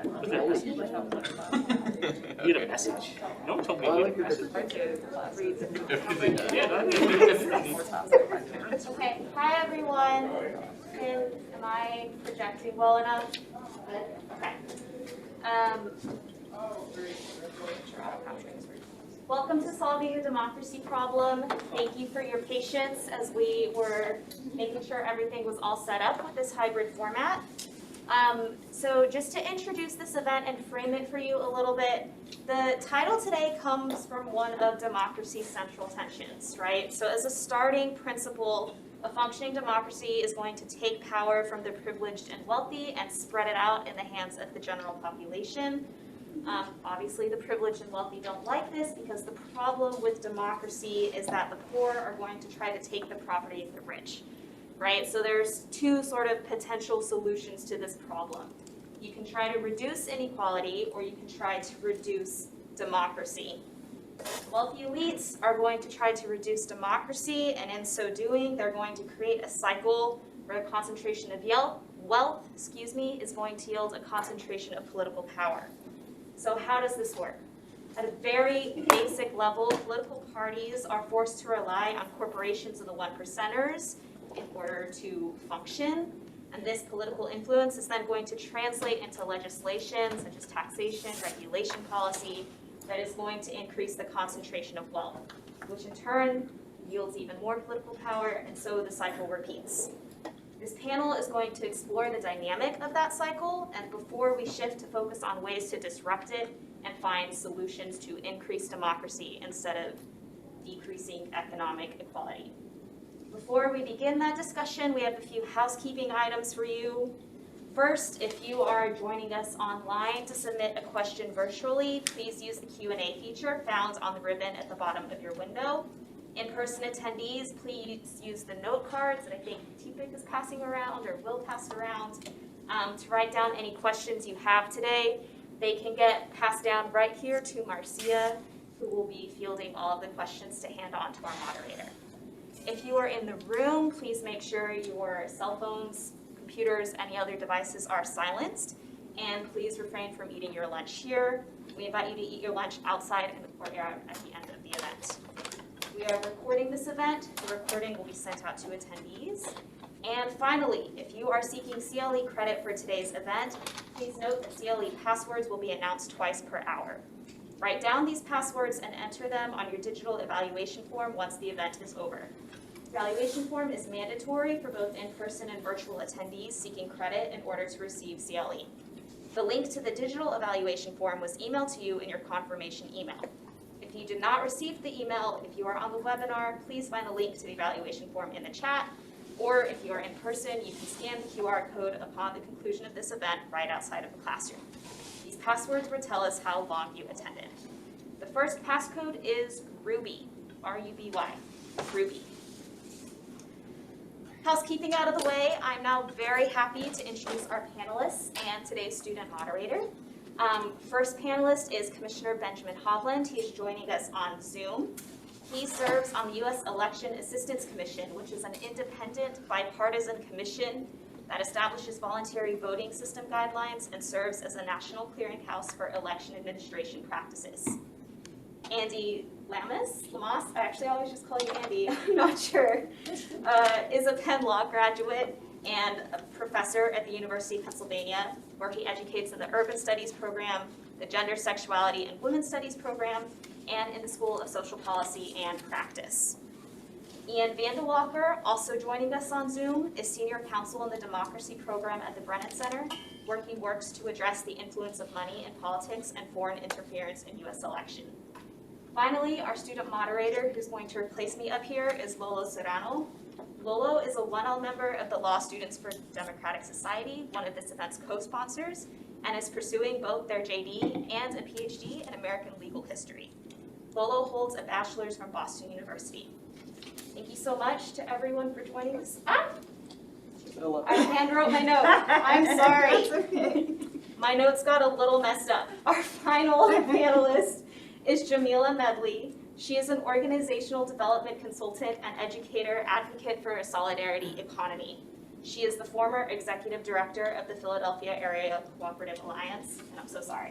You get a message. No one told me you get a message. Okay, hi everyone. Am I projecting well enough? Good. Okay. Welcome to Solving the Democracy Problem. Thank you for your patience as we were making sure everything was all set up with this hybrid format. So just to introduce this event and frame it for you a little bit, the title today comes from one of democracy's central tensions, right? So as a starting principle, a functioning democracy is going to take power from the privileged and wealthy and spread it out in the hands of the general population. Obviously, the privileged and wealthy don't like this because the problem with democracy is that the poor are going to try to take the property of the rich, right? So there's two sort of potential solutions to this problem. You can try to reduce inequality, or you can try to reduce democracy. Wealthy elites are going to try to reduce democracy, and in so doing, they're going to create a cycle where a concentration of wealth is going to yield a concentration of political power. So how does this work? At a very basic level, political parties are forced to rely on corporations of the 1%ers in order to function. And this political influence is then going to translate into legislation such as taxation, regulation policy that is going to increase the concentration of wealth, which in turn yields even more political power, and so the cycle repeats. This panel is going to explore the dynamic of that cycle, and before we shift to focus on ways to disrupt it and find solutions to increase democracy instead of decreasing economic equality. Before we begin that discussion, we have a few housekeeping items for you. First, if you are joining us online to submit a question virtually, please use the Q&A feature found on the ribbon at the bottom of your window. In-person attendees, please use the note cards that I think TPIC is passing around or will pass around to write down any questions you have today. They can get passed down right here to Marcia, who will be fielding all of the questions to hand on to our moderator. If you are in the room, please make sure your cell phones, computers, any other devices are silenced, and please refrain from eating your lunch here. We invite you to eat your lunch outside in the courtyard at the end of the event. We are recording this event. The recording will be sent out to attendees. And finally, if you are seeking CLE credit for today's event, please note that CLE passwords will be announced twice per hour. Write down these passwords and enter them on your digital evaluation form once the event is over. The evaluation form is mandatory for both in-person and virtual attendees seeking credit in order to receive CLE. The link to the digital evaluation form was emailed to you in your confirmation email. If you did not receive the email, if you are on the webinar, please find the link to the evaluation form in the chat, or if you are in person, you can scan the QR code upon the conclusion of this event right outside of the classroom. These passwords will tell us how long you attended. The first passcode is RUBY, R-U-B-Y, RUBY. Housekeeping out of the way, I'm now very happy to introduce our panelists and today's student moderator. First panelist is Commissioner Benjamin Hovland. He is joining us on Zoom. He serves on the U.S. Election Assistance Commission, which is an independent, bipartisan commission that establishes voluntary voting system guidelines and serves as a national clearinghouse for election administration practices. Andy Lamas, I actually always just call you Andy, I'm not sure, is a Penn Law graduate and a professor at the University of Pennsylvania, where he educates in the Urban Studies program, the Gender, Sexuality, and Women's Studies program, and in the School of Social Policy and Practice. Ian Vandewalker, also joining us on Zoom, is Senior Counsel in the Democracy program at the Brennan Center, where he works to address the influence of money in politics and foreign interference in U.S. election. Finally, our student moderator, who's going to replace me up here, is Lolo Serrano. Lolo is a 1L member of the Law Students for Democratic Society, one of this event's co-sponsors, and is pursuing both their JD and a PhD in American legal history. Lolo holds a bachelor's from Boston University. Thank you so much to everyone for joining us. I handwrote my note. I'm sorry. Okay. My notes got a little messed up. Our final panelist is Jamila Medley. She is an organizational development consultant and educator advocate for a solidarity economy. She is the former executive director of the Philadelphia Area Cooperative Alliance, and I'm so sorry.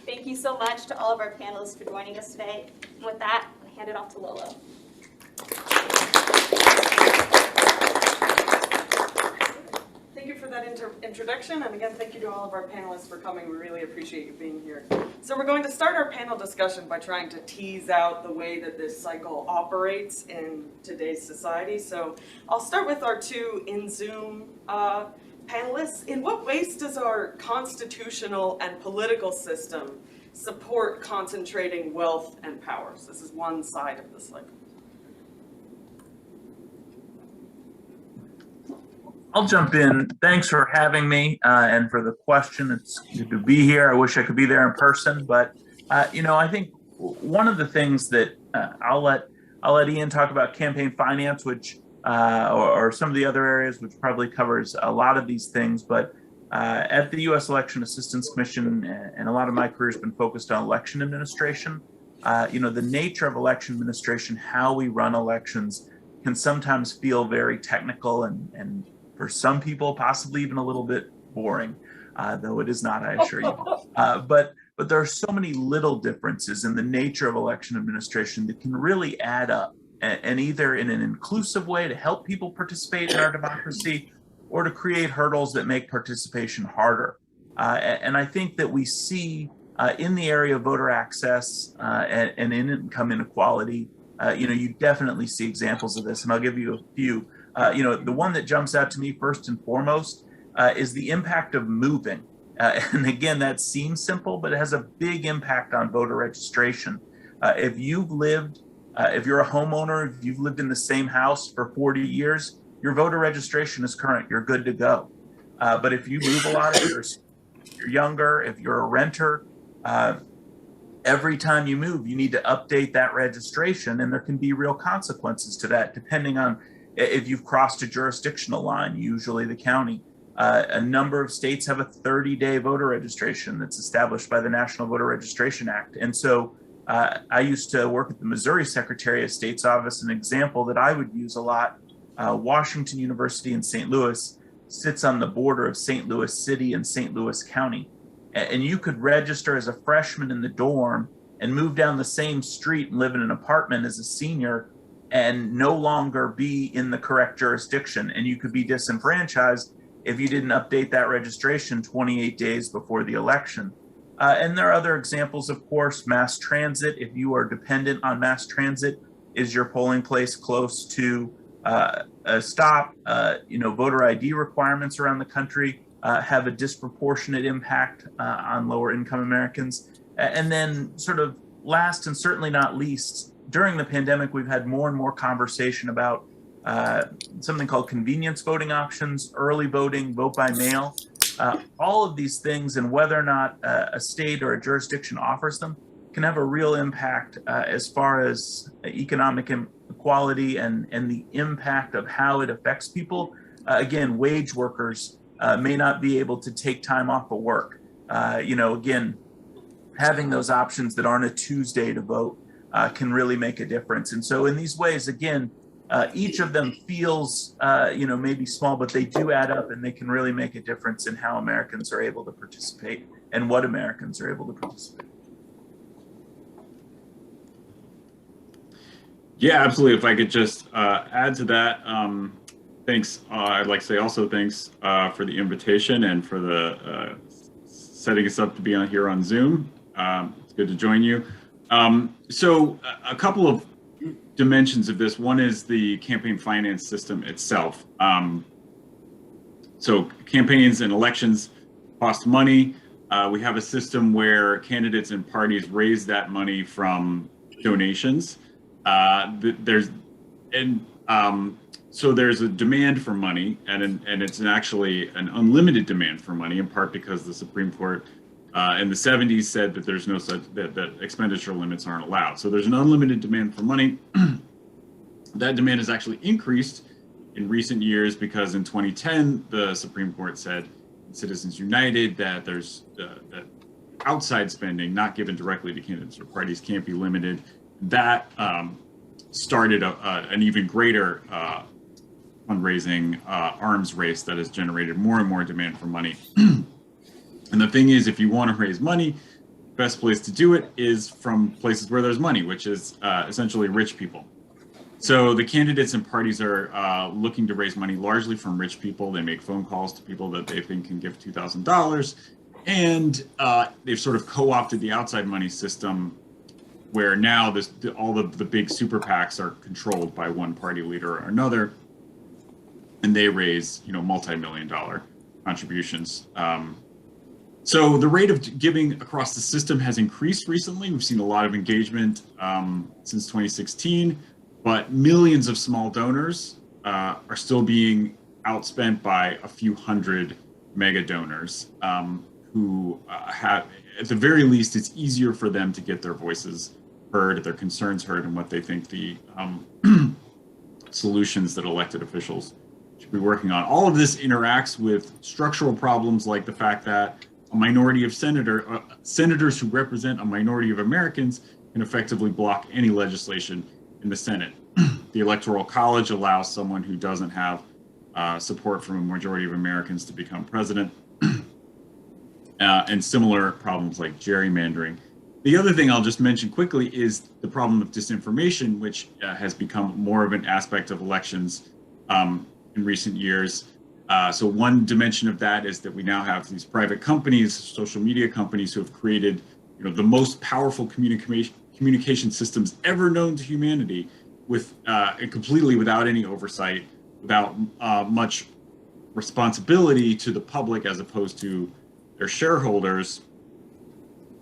Thank you so much to all of our panelists for joining us today. And with that, I'm going to hand it off to Lolo. Thank you for that introduction, and again, thank you to all of our panelists for coming. We really appreciate you being here. So we're going to start our panel discussion by trying to tease out the way that this cycle operates in today's society. So I'll start with our two in Zoom panelists. In what ways does our constitutional and political system support concentrating wealth and power? So this is one side of the cycle. I'll jump in. Thanks for having me and for the question. It's good to be here. I wish I could be there in person, but I think one of the things that I'll let Ian talk about campaign finance, which or some of the other areas, which probably covers a lot of these things. But at the U.S. Election Assistance Commission, and a lot of my career has been focused on election administration. The nature of election administration, how we run elections, can sometimes feel very technical and for some people, possibly even a little bit boring, though it is not, I assure you. But there are so many little differences in the nature of election administration that can really add up, and either in an inclusive way to help people participate in our democracy, or to create hurdles that make participation harder. And I think that we see in the area of voter access and in income inequality, you definitely see examples of this, and I'll give you a few. The one that jumps out to me first and foremost is the impact of moving. And again, that seems simple, but it has a big impact on voter registration. If you're a homeowner, if you've lived in the same house for 40 years, your voter registration is current, you're good to go. But if you move a lot, if you're younger, if you're a renter, every time you move, you need to update that registration, and there can be real consequences to that, depending on if you've crossed a jurisdictional line, usually the county. A number of states have a 30-day voter registration that's established by the National Voter Registration Act. And so I used to work at the Missouri Secretary of State's office. An example that I would use a lot, Washington University in St. Louis sits on the border of St. Louis City and St. Louis County. And you could register as a freshman in the dorm and move down the same street and live in an apartment as a senior and no longer be in the correct jurisdiction. And you could be disenfranchised if you didn't update that registration 28 days before the election. And there are other examples, of course, mass transit. If you are dependent on mass transit, is your polling place close to a stop? Voter ID requirements around the country have a disproportionate impact on lower income Americans. And then sort of last and certainly not least, during the pandemic, we've had more and more conversation about something called convenience voting options, early voting, vote by mail. All of these things, and whether or not a state or a jurisdiction offers them, can have a real impact as far as economic inequality and the impact of how it affects people. Again, wage workers may not be able to take time off of work. Again, having those options that aren't a Tuesday to vote can really make a difference. And so in these ways, again, each of them feels, maybe small, but they do add up, and they can really make a difference in how Americans are able to participate and what Americans are able to participate. Yeah, absolutely. If I could just add to that, thanks. I'd like to say also thanks for the invitation and for the setting us up to be on here on Zoom. It's good to join you. So a couple of dimensions of this. One is the campaign finance system itself. So campaigns and elections cost money. We have a system where candidates and parties raise that money from donations. So there's a demand for money, and it's actually an unlimited demand for money, in part because the Supreme Court in the 70s said that there's no such that expenditure limits aren't allowed. So there's an unlimited demand for money. That demand has actually increased in recent years because in 2010 the Supreme Court said in Citizens United that there's that outside spending not given directly to candidates or parties can't be limited. That started an even greater fundraising arms race that has generated more and more demand for money. And the thing is, if you want to raise money, best place to do it is from places where there's money, which is essentially rich people. So the candidates and parties are looking to raise money largely from rich people. They make phone calls to people that they think can give $2,000. And they've sort of co-opted the outside money system where now all of the big super PACs are controlled by one party leader or another. And they raise, multi-million-dollar contributions. So the rate of giving across the system has increased recently. We've seen a lot of engagement since 2016, but millions of small donors are still being outspent by a few hundred mega donors who have, at the very least, it's easier for them to get their voices heard, their concerns heard, and what they think the solutions that elected officials should be working on. All of this interacts with structural problems like the fact that a minority of senators who represent a minority of Americans can effectively block any legislation in the Senate. The Electoral College allows someone who doesn't have support from a majority of Americans to become president, and similar problems like gerrymandering. The other thing I'll just mention quickly is the problem of disinformation, which has become more of an aspect of elections in recent years. So one dimension of that is that we now have these private companies, social media companies, who have created, the most powerful communication systems ever known to humanity, with and completely without any oversight, without much responsibility to the public as opposed to their shareholders.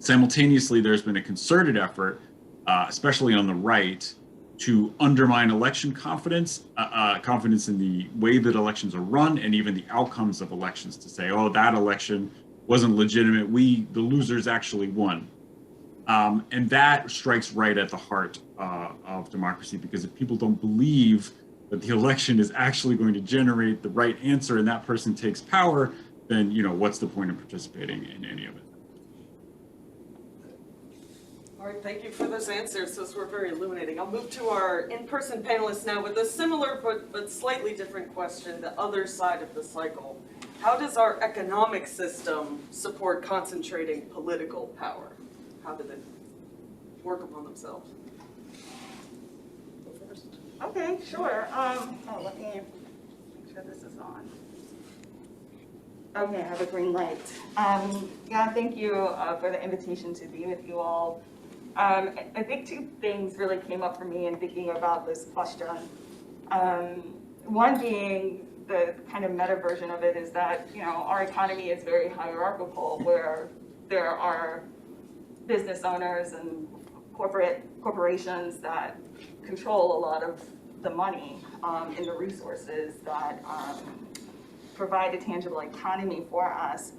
Simultaneously, there's been a concerted effort, especially on the right, to undermine election confidence, confidence in the way that elections are run, and even the outcomes of elections, to say, oh, that election wasn't legitimate, the losers actually won. And that strikes right at the heart of democracy, because if people don't believe that the election is actually going to generate the right answer and that person takes power, then what's the point of participating in any of it? All right, thank you for those answers. Those were very illuminating. I'll move to our in-person panelists now with a similar but slightly different question, the other side of the cycle. How does our economic system support concentrating political power? How did it work upon themselves? Go first. Okay, sure. Let me make sure this is on. Okay, I have a green light. Yeah, thank you for the invitation to be with you all. I think two things really came up for me in thinking about this question. One being the kind of meta version of it is that, our economy is very hierarchical, where there are business owners and corporations that control a lot of the money and the resources that provide a tangible economy for us.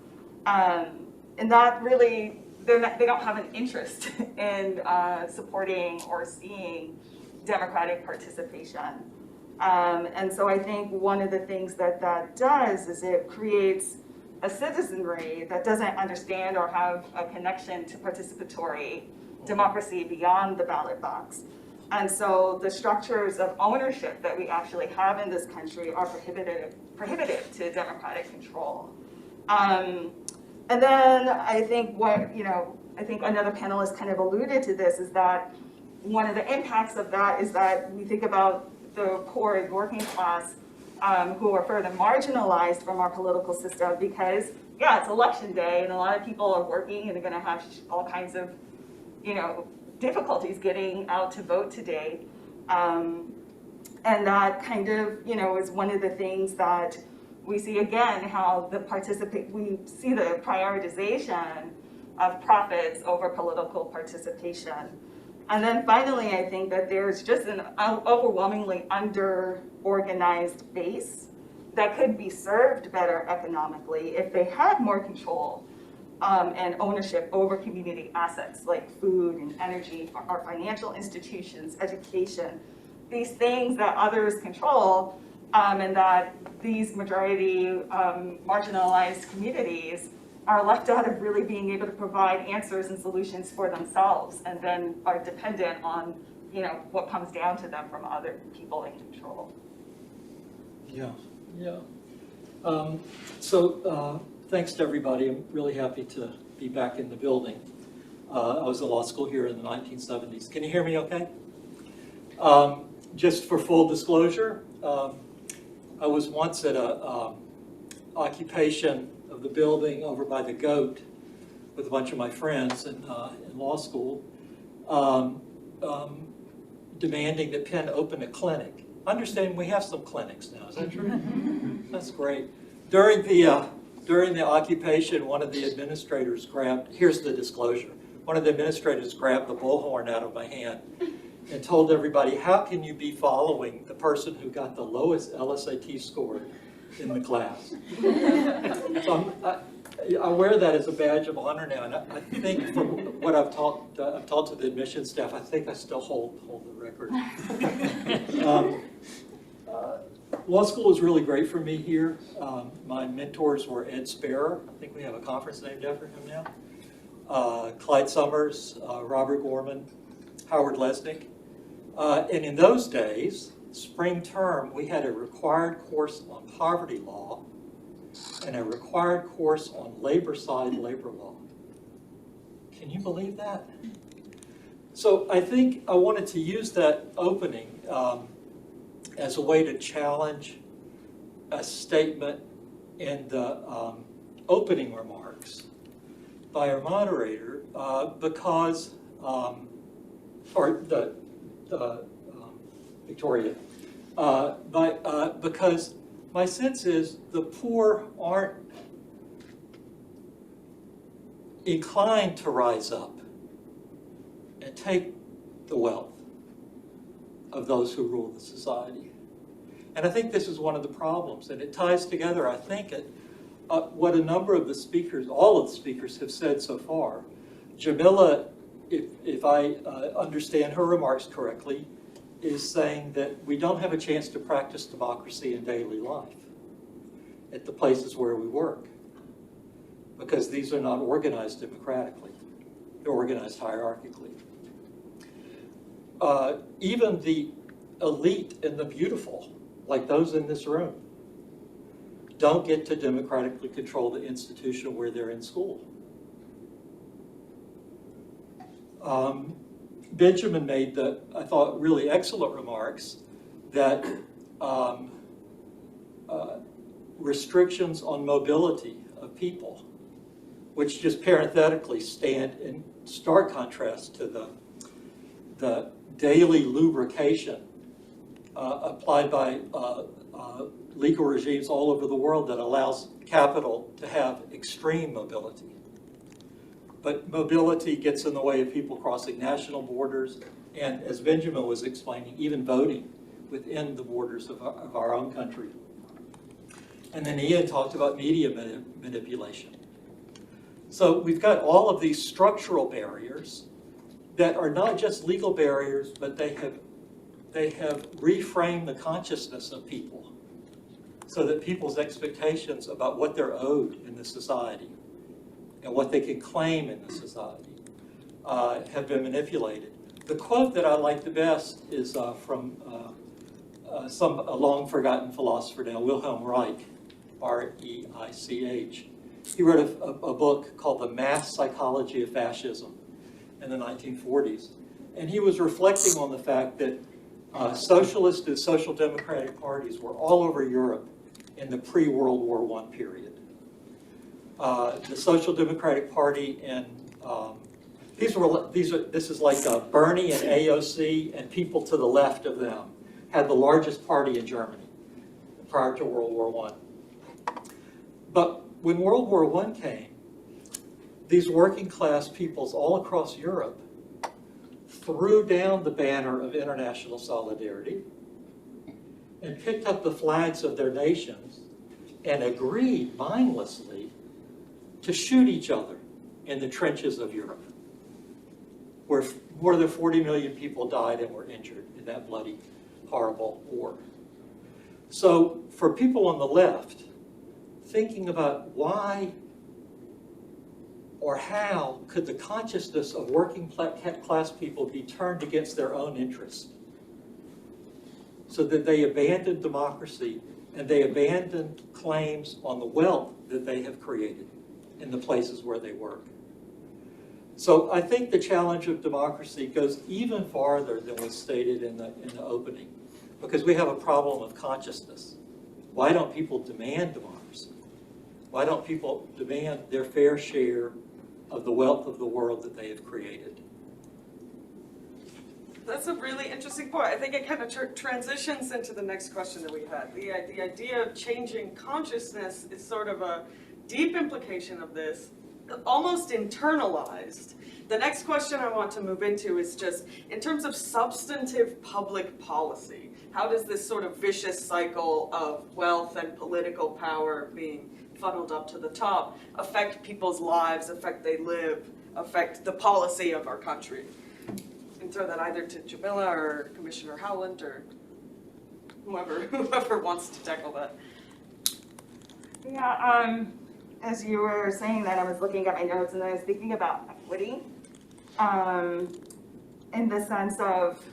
And that really, they don't have an interest in supporting or seeing democratic participation. And so I think one of the things that does is it creates a citizenry that doesn't understand or have a connection to participatory democracy beyond the ballot box. And so the structures of ownership that we actually have in this country are prohibitive to democratic control. And then I think I think another panelist kind of alluded to this, is that one of the impacts of that is that we think about the poor and working class who are further marginalized from our political system, because, yeah, it's election day and a lot of people are working and they're going to have all kinds of, difficulties getting out to vote today. And that kind of, is one of the things that we see again, how we see the prioritization of profits over political participation. And then finally, I think that there's just an overwhelmingly under-organized base that could be served better economically if they had more control and ownership over community assets like food and energy, our financial institutions, education, these things that others control, and that these majority marginalized communities are left out of really being able to provide answers and solutions for themselves, and then are dependent on what comes down to them from other people in control. Yeah. Thanks to everybody. I'm really happy to be back in the building. I was in law school here in the 1970s. Can you hear me okay? Just for full disclosure, I was once at a occupation of the building over by the Goat with a bunch of my friends in law school, demanding that Penn open a clinic. Understanding we have some clinics now, is that true? That's great. During the occupation, one of the administrators grabbed, here's the disclosure, one of the administrators grabbed the bullhorn out of my hand and told everybody, how can you be following the person who got the lowest LSAT score in the class? So I wear that as a badge of honor now, and I think from what I've talked to the admissions staff, I think I still hold the record. Law school was really great for me here. My mentors were Ed Sparrow. I think we have a conference named after him now. Clyde Summers, Robert Gorman, Howard Lesnick. And in those days, spring term, we had a required course on poverty law and a required course on labor side labor law. Can you believe that? So I think I wanted to use that opening as a way to challenge a statement in the opening remarks by our moderator because, Victoria, because my sense is the poor aren't inclined to rise up and take the wealth of those who rule the society. And I think this is one of the problems, and it ties together, I think, what a number of the speakers, all of the speakers have said so far. Jamila, if I understand her remarks correctly, is saying that we don't have a chance to practice democracy in daily life at the places where we work, because these are not organized democratically. They're organized hierarchically. Even the elite and the beautiful, like those in this room, don't get to democratically control the institution where they're in school. Benjamin made the, I thought, really excellent remarks that restrictions on mobility of people, which just parenthetically stand in stark contrast to the daily lubrication applied by legal regimes all over the world that allows capital to have extreme mobility. But mobility gets in the way of people crossing national borders, and as Benjamin was explaining, even voting within the borders of our own country. And then Ian talked about media manipulation. So we've got all of these structural barriers that are not just legal barriers, but they have reframed the consciousness of people so that people's expectations about what they're owed in the society and what they can claim in the society have been manipulated. The quote that I like the best is from a long-forgotten philosopher now, Wilhelm Reich, R-E-I-C-H. He wrote a book called The Mass Psychology of Fascism in the 1940s. And he was reflecting on the fact that socialist and social democratic parties were all over Europe in the pre-World War I period. The Social Democratic Party and this is like Bernie and AOC and people to the left of them had the largest party in Germany prior to World War I. But when World War I came, these working class peoples all across Europe threw down the banner of international solidarity and picked up the flags of their nations and agreed mindlessly to shoot each other in the trenches of Europe, where more than 40 million people died and were injured in that bloody, horrible war. So for people on the left, thinking about why or how could the consciousness of working class people be turned against their own interests so that they abandoned democracy and they abandon claims on the wealth that they have created in the places where they work. So I think the challenge of democracy goes even farther than was stated in the opening, because we have a problem of consciousness. Why don't people demand democracy? Why don't people demand their fair share of the wealth of the world that they have created? That's a really interesting point. I think it kind of transitions into the next question that we had. The idea of changing consciousness is sort of a deep implication of this, almost internalized. The next question I want to move into is just in terms of substantive public policy. How does this sort of vicious cycle of wealth and political power being funneled up to the top affect people's lives, affect they live, affect the policy of our country? And throw that either to Jamila or Commissioner Howland or whoever wants to tackle that. Yeah, as you were saying that, I was looking at my notes and I was thinking about equity, in the sense of,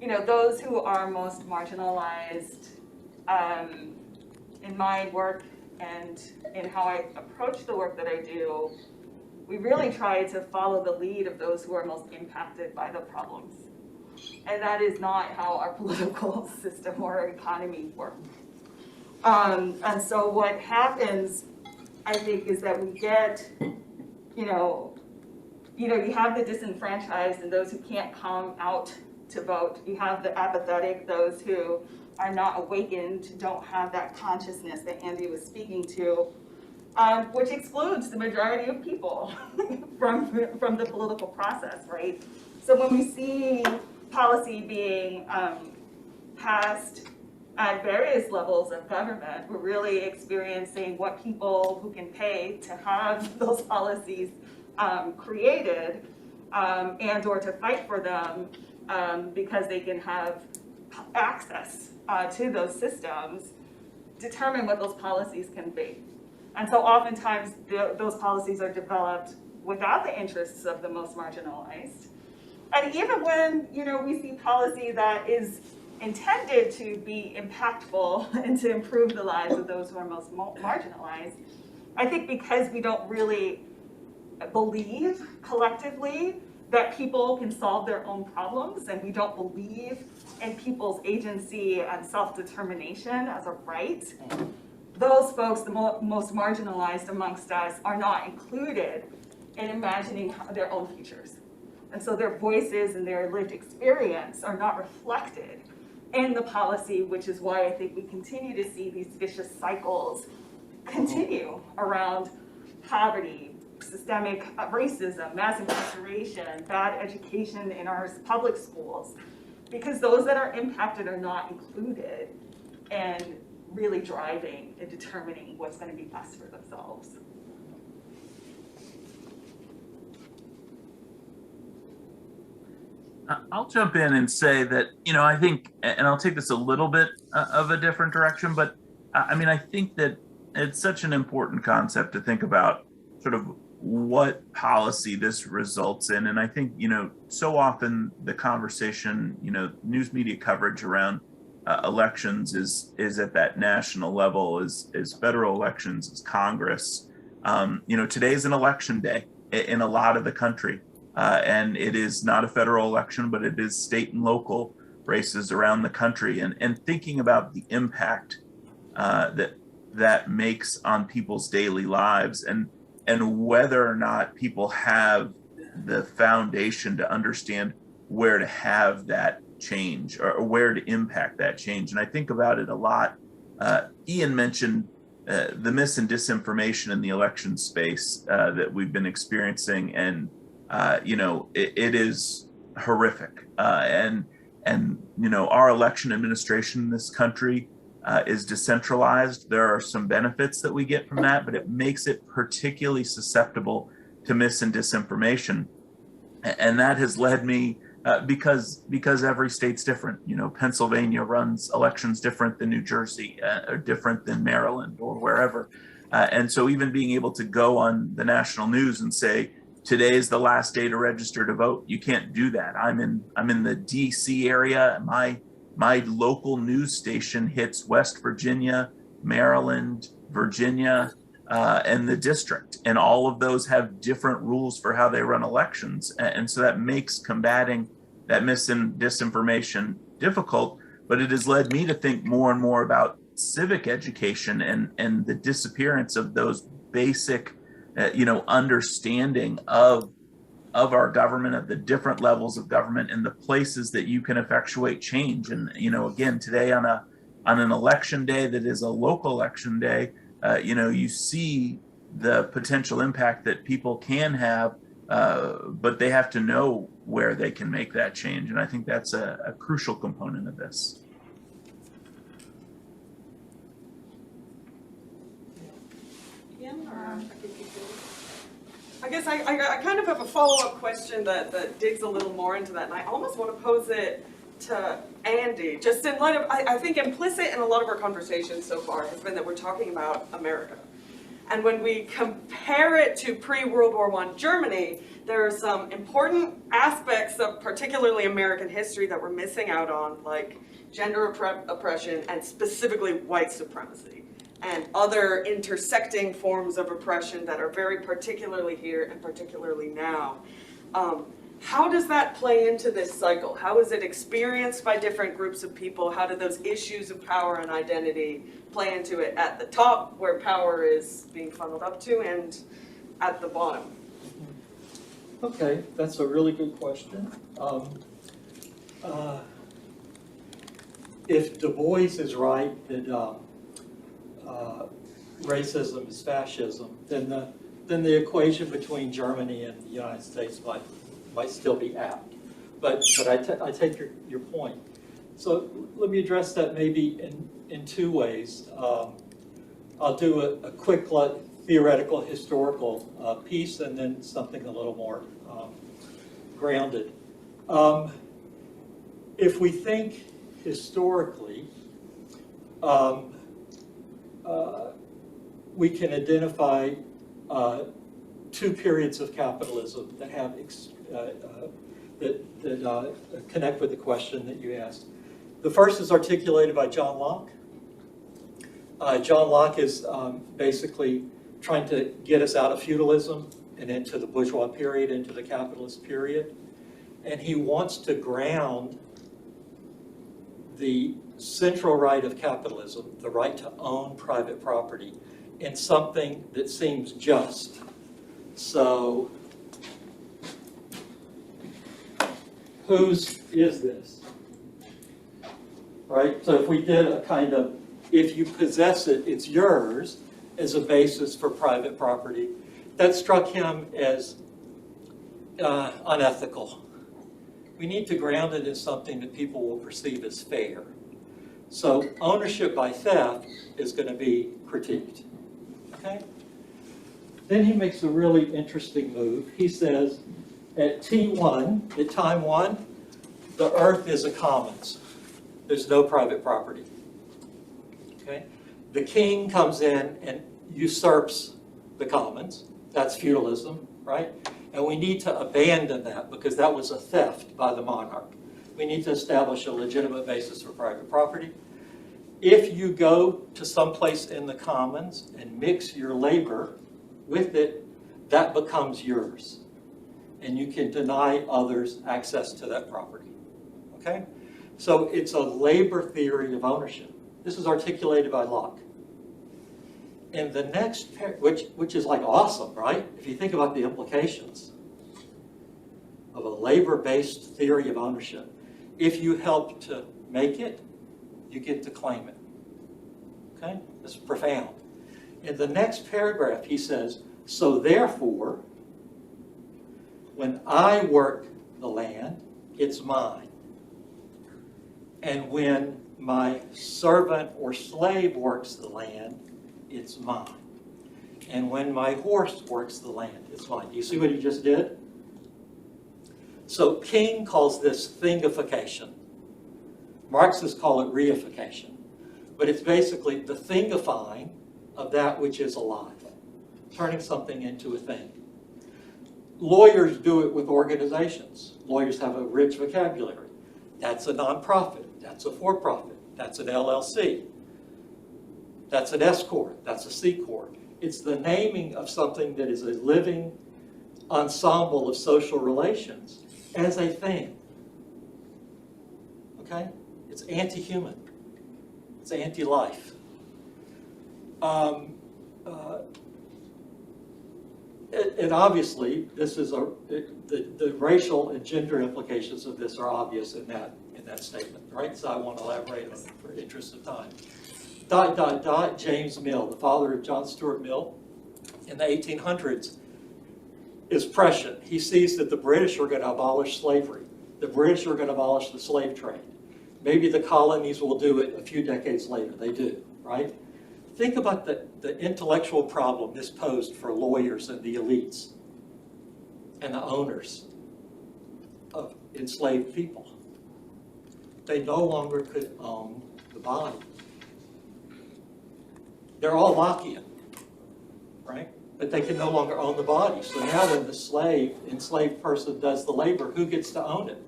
you know, those who are most marginalized, in my work and in how I approach the work that I do, we really try to follow the lead of those who are most impacted by the problems. And that is not how our political system or economy works. And so what happens, I think, is that we get, you have the disenfranchised and those who can't come out to vote. You have the apathetic, those who are not awakened, don't have that consciousness that Andy was speaking to, which excludes the majority of people from the political process, right? So when we see policy being passed at various levels of government, we're really experiencing what people who can pay to have those policies created and or to fight for them because they can have access to those systems, determine what those policies can be. And so oftentimes those policies are developed without the interests of the most marginalized. And even when, we see policy that is intended to be impactful and to improve the lives of those who are most marginalized, I think because we don't really believe collectively that people can solve their own problems, and we don't believe in people's agency and self-determination as a right, those folks, the most marginalized amongst us, are not included in imagining their own futures. And so their voices and their lived experience are not reflected in the policy, which is why I think we continue to see these vicious cycles continue around poverty, systemic racism, mass incarceration, bad education in our public schools, because those that are impacted are not included in really driving and determining what's going to be best for themselves. I'll jump in and say that, I think, and I'll take this a little bit of a different direction, but I think that it's such an important concept to think about sort of what policy this results in. And I think, so often the conversation, news media coverage around elections is at that national level, is federal elections, is Congress. Today is an election day in a lot of the country. And it is not a federal election, but it is state and local races around the country. And thinking about the impact that makes on people's daily lives, and whether or not people have the foundation to understand where to have that change or where to impact that change. And I think about it a lot. Ian mentioned the mis and disinformation in the election space that we've been experiencing, and it is horrific. And our election administration in this country is decentralized. There are some benefits that we get from that, but it makes it particularly susceptible to mis and disinformation. And that has led me, because every state's different. Pennsylvania runs elections different than New Jersey, or different than Maryland or wherever. And so even being able to go on the national news and say, today is the last day to register to vote. You can't do that. I'm in the DC area. My my local news station hits West Virginia, Maryland, Virginia, and the district. And all of those have different rules for how they run elections. And so that makes combating that disinformation difficult, but it has led me to think more and more about civic education and the disappearance of those basic, understanding of our government, of the different levels of government and the places that you can effectuate change. And, again, today on an election day that is a local election day, you see the potential impact that people can have, but they have to know where they can make that change. And I think that's a crucial component of this. I guess I kind of have a follow-up question that digs a little more into that, and I almost want to pose it to Andy, just in light of, I think implicit in a lot of our conversations so far has been that we're talking about America. And when we compare it to pre-World War I Germany, there are some important aspects of particularly American history that we're missing out on, like gender oppression and specifically white supremacy, and other intersecting forms of oppression that are very particularly here and particularly now. How does that play into this cycle? How is it experienced by different groups of people? How do those issues of power and identity play into it at the top, where power is being funneled up to, and at the bottom? Okay, that's a really good question. If Du Bois is right that racism is fascism, then the equation between Germany and the United States might still be apt. But I take your point. So let me address that maybe in two ways. I'll do a quick theoretical historical piece and then something a little more grounded. If we think historically, we can identify two periods of capitalism that have that connect with the question that you asked. The first is articulated by John Locke. John Locke is basically trying to get us out of feudalism and into the bourgeois period, into the capitalist period. And he wants to ground the central right of capitalism, the right to own private property, in something that seems just. So, whose is this? Right? So if we did a kind of, if you possess it, it's yours, as a basis for private property, that struck him as unethical. We need to ground it in something that people will perceive as fair. So ownership by theft is going to be critiqued. Okay? Then he makes a really interesting move. He says, at T1, at time 1, the earth is a commons. There's no private property. Okay? The king comes in and usurps the commons. That's feudalism, right? And we need to abandon that because that was a theft by the monarch. We need to establish a legitimate basis for private property. If you go to someplace in the commons and mix your labor with it, that becomes yours. And you can deny others access to that property. Okay? So it's a labor theory of ownership. This is articulated by Locke. And the next, which is like awesome, right? If you think about the implications of a labor-based theory of ownership. If you help to make it, you get to claim it. Okay? This is profound. In the next paragraph, he says, so therefore, when I work the land, it's mine. And when my servant or slave works the land, it's mine. And when my horse works the land, it's mine. Do you see what he just did? So King calls this thingification. Marxists call it reification. But it's basically the thingifying of that which is alive, turning something into a thing. Lawyers do it with organizations. Lawyers have a rich vocabulary. That's a nonprofit. That's a for-profit. That's an LLC. That's an S corp. That's a C corp. It's the naming of something that is a living ensemble of social relations as a thing. Okay? It's anti-human. It's anti-life. And obviously, this is the racial and gender implications of this are obvious in that statement, right? So I won't elaborate on it for interest of time. James Mill, the father of John Stuart Mill, in the 1800s, is prescient. He sees that the British are going to abolish slavery. The British are going to abolish the slave trade. Maybe the colonies will do it a few decades later. They do, right? Think about the intellectual problem this posed for lawyers and the elites and the owners of enslaved people. They no longer could own the body. They're all Lockean, right? But they can no longer own the body. So now when the enslaved person does the labor, who gets to own it?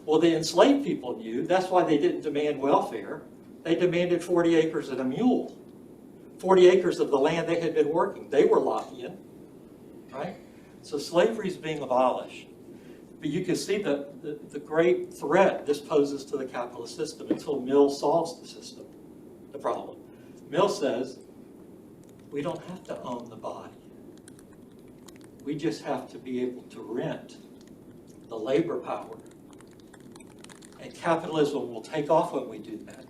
Well, the enslaved people knew. That's why they didn't demand welfare. They demanded 40 acres and a mule. 40 acres of the land they had been working. They were Lockean, right? So slavery is being abolished. But you can see the great threat this poses to the capitalist system until Mill solves the problem. Mill says, we don't have to own the body. We just have to be able to rent the labor power. And capitalism will take off when we do that.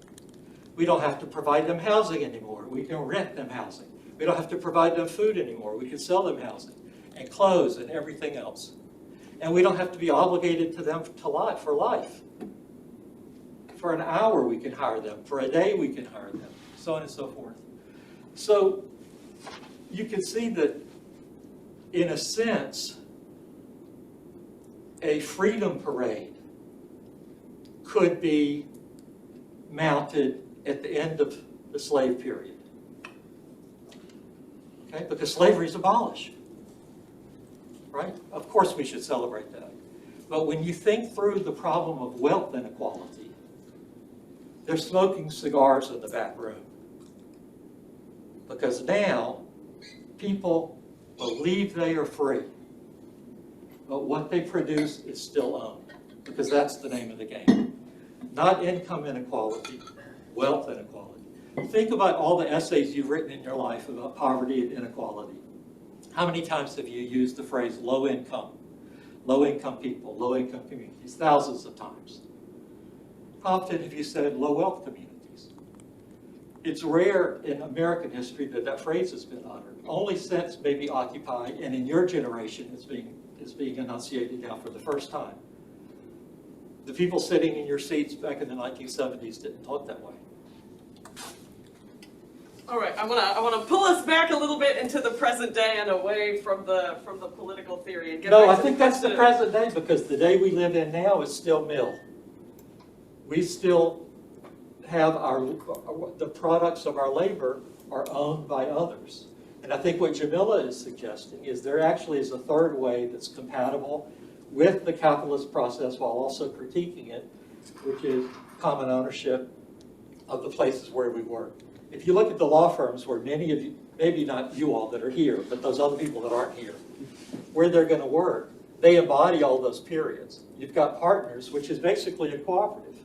We don't have to provide them housing anymore. We can rent them housing. We don't have to provide them food anymore. We can sell them housing and clothes and everything else. And we don't have to be obligated to them for life. For an hour we can hire them. For a day we can hire them. So on and so forth. So you can see that, in a sense, a freedom parade could be mounted at the end of the slave period. Okay? Because slavery is abolished. Right? Of course we should celebrate that. But when you think through the problem of wealth inequality, they're smoking cigars in the back room. Because now, people believe they are free. But what they produce is still owned. Because that's the name of the game. Not income inequality, wealth inequality. Think about all the essays you've written in your life about poverty and inequality. How many times have you used the phrase low income people, low income communities? Thousands of times. How often have you said low wealth communities? It's rare in American history that that phrase has been uttered. Only since maybe Occupy, and in your generation is being enunciated now for the first time. The people sitting in your seats back in the 1970s didn't talk that way. All right, I want to pull us back a little bit into the present day and away from the political theory and get No, back I to think the that's the question. present day because the day we live in now is still Mill. We still have the products of our labor are owned by others. And I think what Jamila is suggesting is there actually is a third way that's compatible with the capitalist process while also critiquing it, which is common ownership of the places where we work. If you look at the law firms where many of you, maybe not you all that are here, but those other people that aren't here, where they're going to work, they embody all those periods. You've got partners, which is basically a cooperative.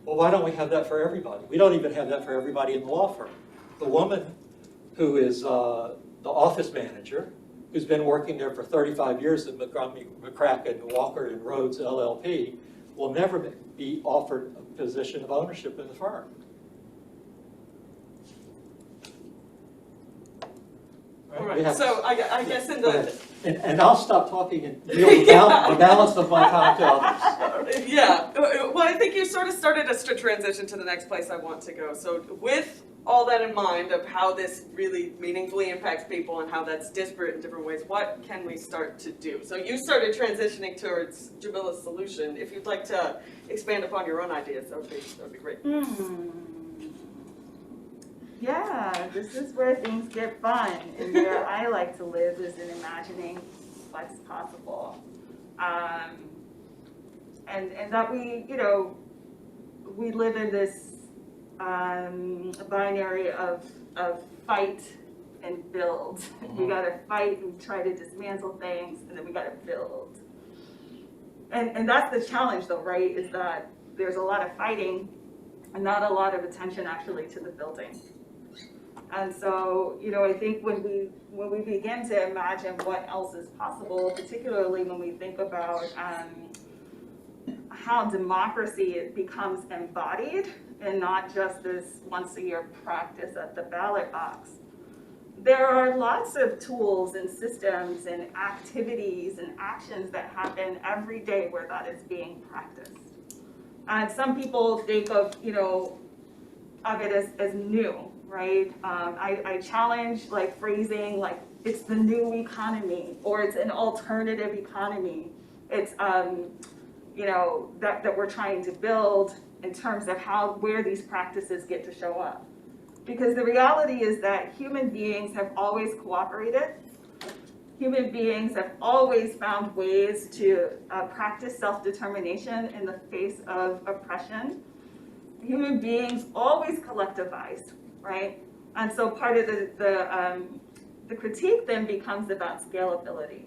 Well, why don't we have that for everybody? We don't even have that for everybody in the law firm. The woman who is the office manager, who's been working there for 35 years at Montgomery, McCracken, Walker & Rhodes LLP, will never be offered a position of ownership in the firm. All right, so I guess in the... And I'll stop talking and yield the balance of my time to others. Yeah, well, I think you sort of started us to transition to the next place I want to go. So with all that in mind of how this really meaningfully impacts people and how that's disparate in different ways, what can we start to do? So you started transitioning towards Jamila's solution. If you'd like to expand upon your own ideas, that would be great. Yeah, this is where things get fun, and where I like to live is in imagining what's possible. And that we, we live in this binary of fight and build. We gotta fight and try to dismantle things, and then we gotta build. And that's the challenge though, right, is that there's a lot of fighting and not a lot of attention actually to the building. And so, you know, I think when we begin to imagine what else is possible, particularly when we think about how democracy becomes embodied and not just this once a year practice at the ballot box, there are lots of tools and systems and activities and actions that happen every day where that is being practiced. And some people think of, you know, of it as new, right? I challenge like phrasing like it's the new economy or it's an alternative economy. It's, you know, that we're trying to build in terms of where these practices get to show up. Because the reality is that human beings have always cooperated. Human beings have always found ways to practice self-determination in the face of oppression. Human beings always collectivized, right? And so part of the critique then becomes about scalability.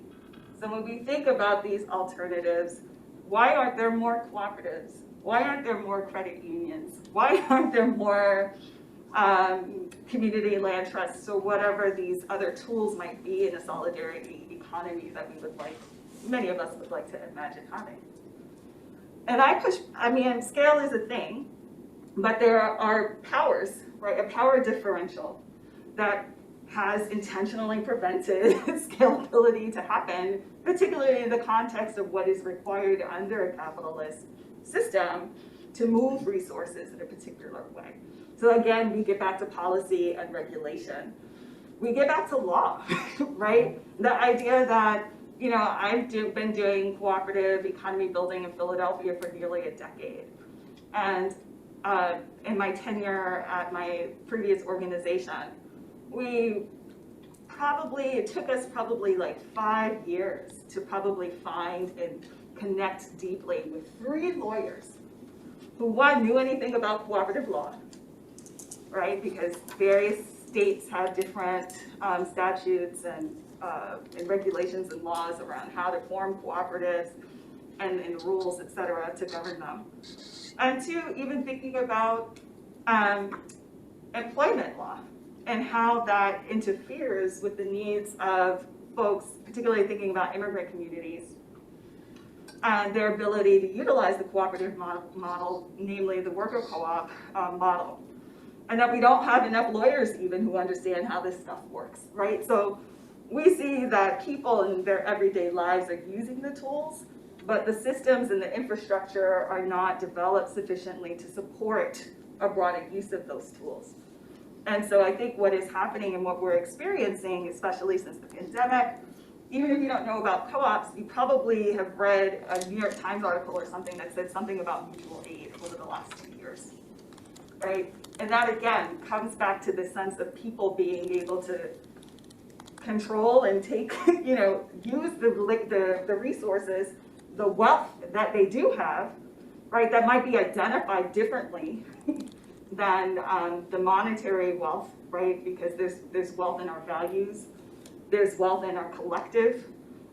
So when we think about these alternatives, why aren't there more cooperatives? Why aren't there more credit unions? Why aren't there more community land trusts or whatever these other tools might be in a solidarity economy that we would like, many of us would like to imagine having? And I mean, scale is a thing, but there are powers, right? A power differential that has intentionally prevented scalability to happen, particularly in the context of what is required under a capitalist system to move resources in a particular way. So again, we get back to policy and regulation. We get back to law, right? The idea that, you know, I've been doing cooperative economy building in Philadelphia for nearly a decade. And in my tenure at my previous organization, it took us probably like 5 years to probably find and connect deeply with 3 lawyers who, one, knew anything about cooperative law, right? Because various states have different statutes and regulations and laws around how to form cooperatives and rules, et cetera, to govern them. And 2, even thinking about employment law and how that interferes with the needs of folks, particularly thinking about immigrant communities, and their ability to utilize the cooperative model, namely the worker co-op model. And that we don't have enough lawyers even who understand how this stuff works, right? So we see that people in their everyday lives are using the tools, but the systems and the infrastructure are not developed sufficiently to support a broader use of those tools. And so I think what is happening and what we're experiencing, especially since the pandemic, even if you don't know about co-ops, you probably have read a New York Times article or something that said something about mutual aid over the last 2 years, right? And that again comes back to the sense of people being able to control and take, you know, use the resources, the wealth that they do have, right? That might be identified differently than the monetary wealth, right? Because there's wealth in our values, there's wealth in our collective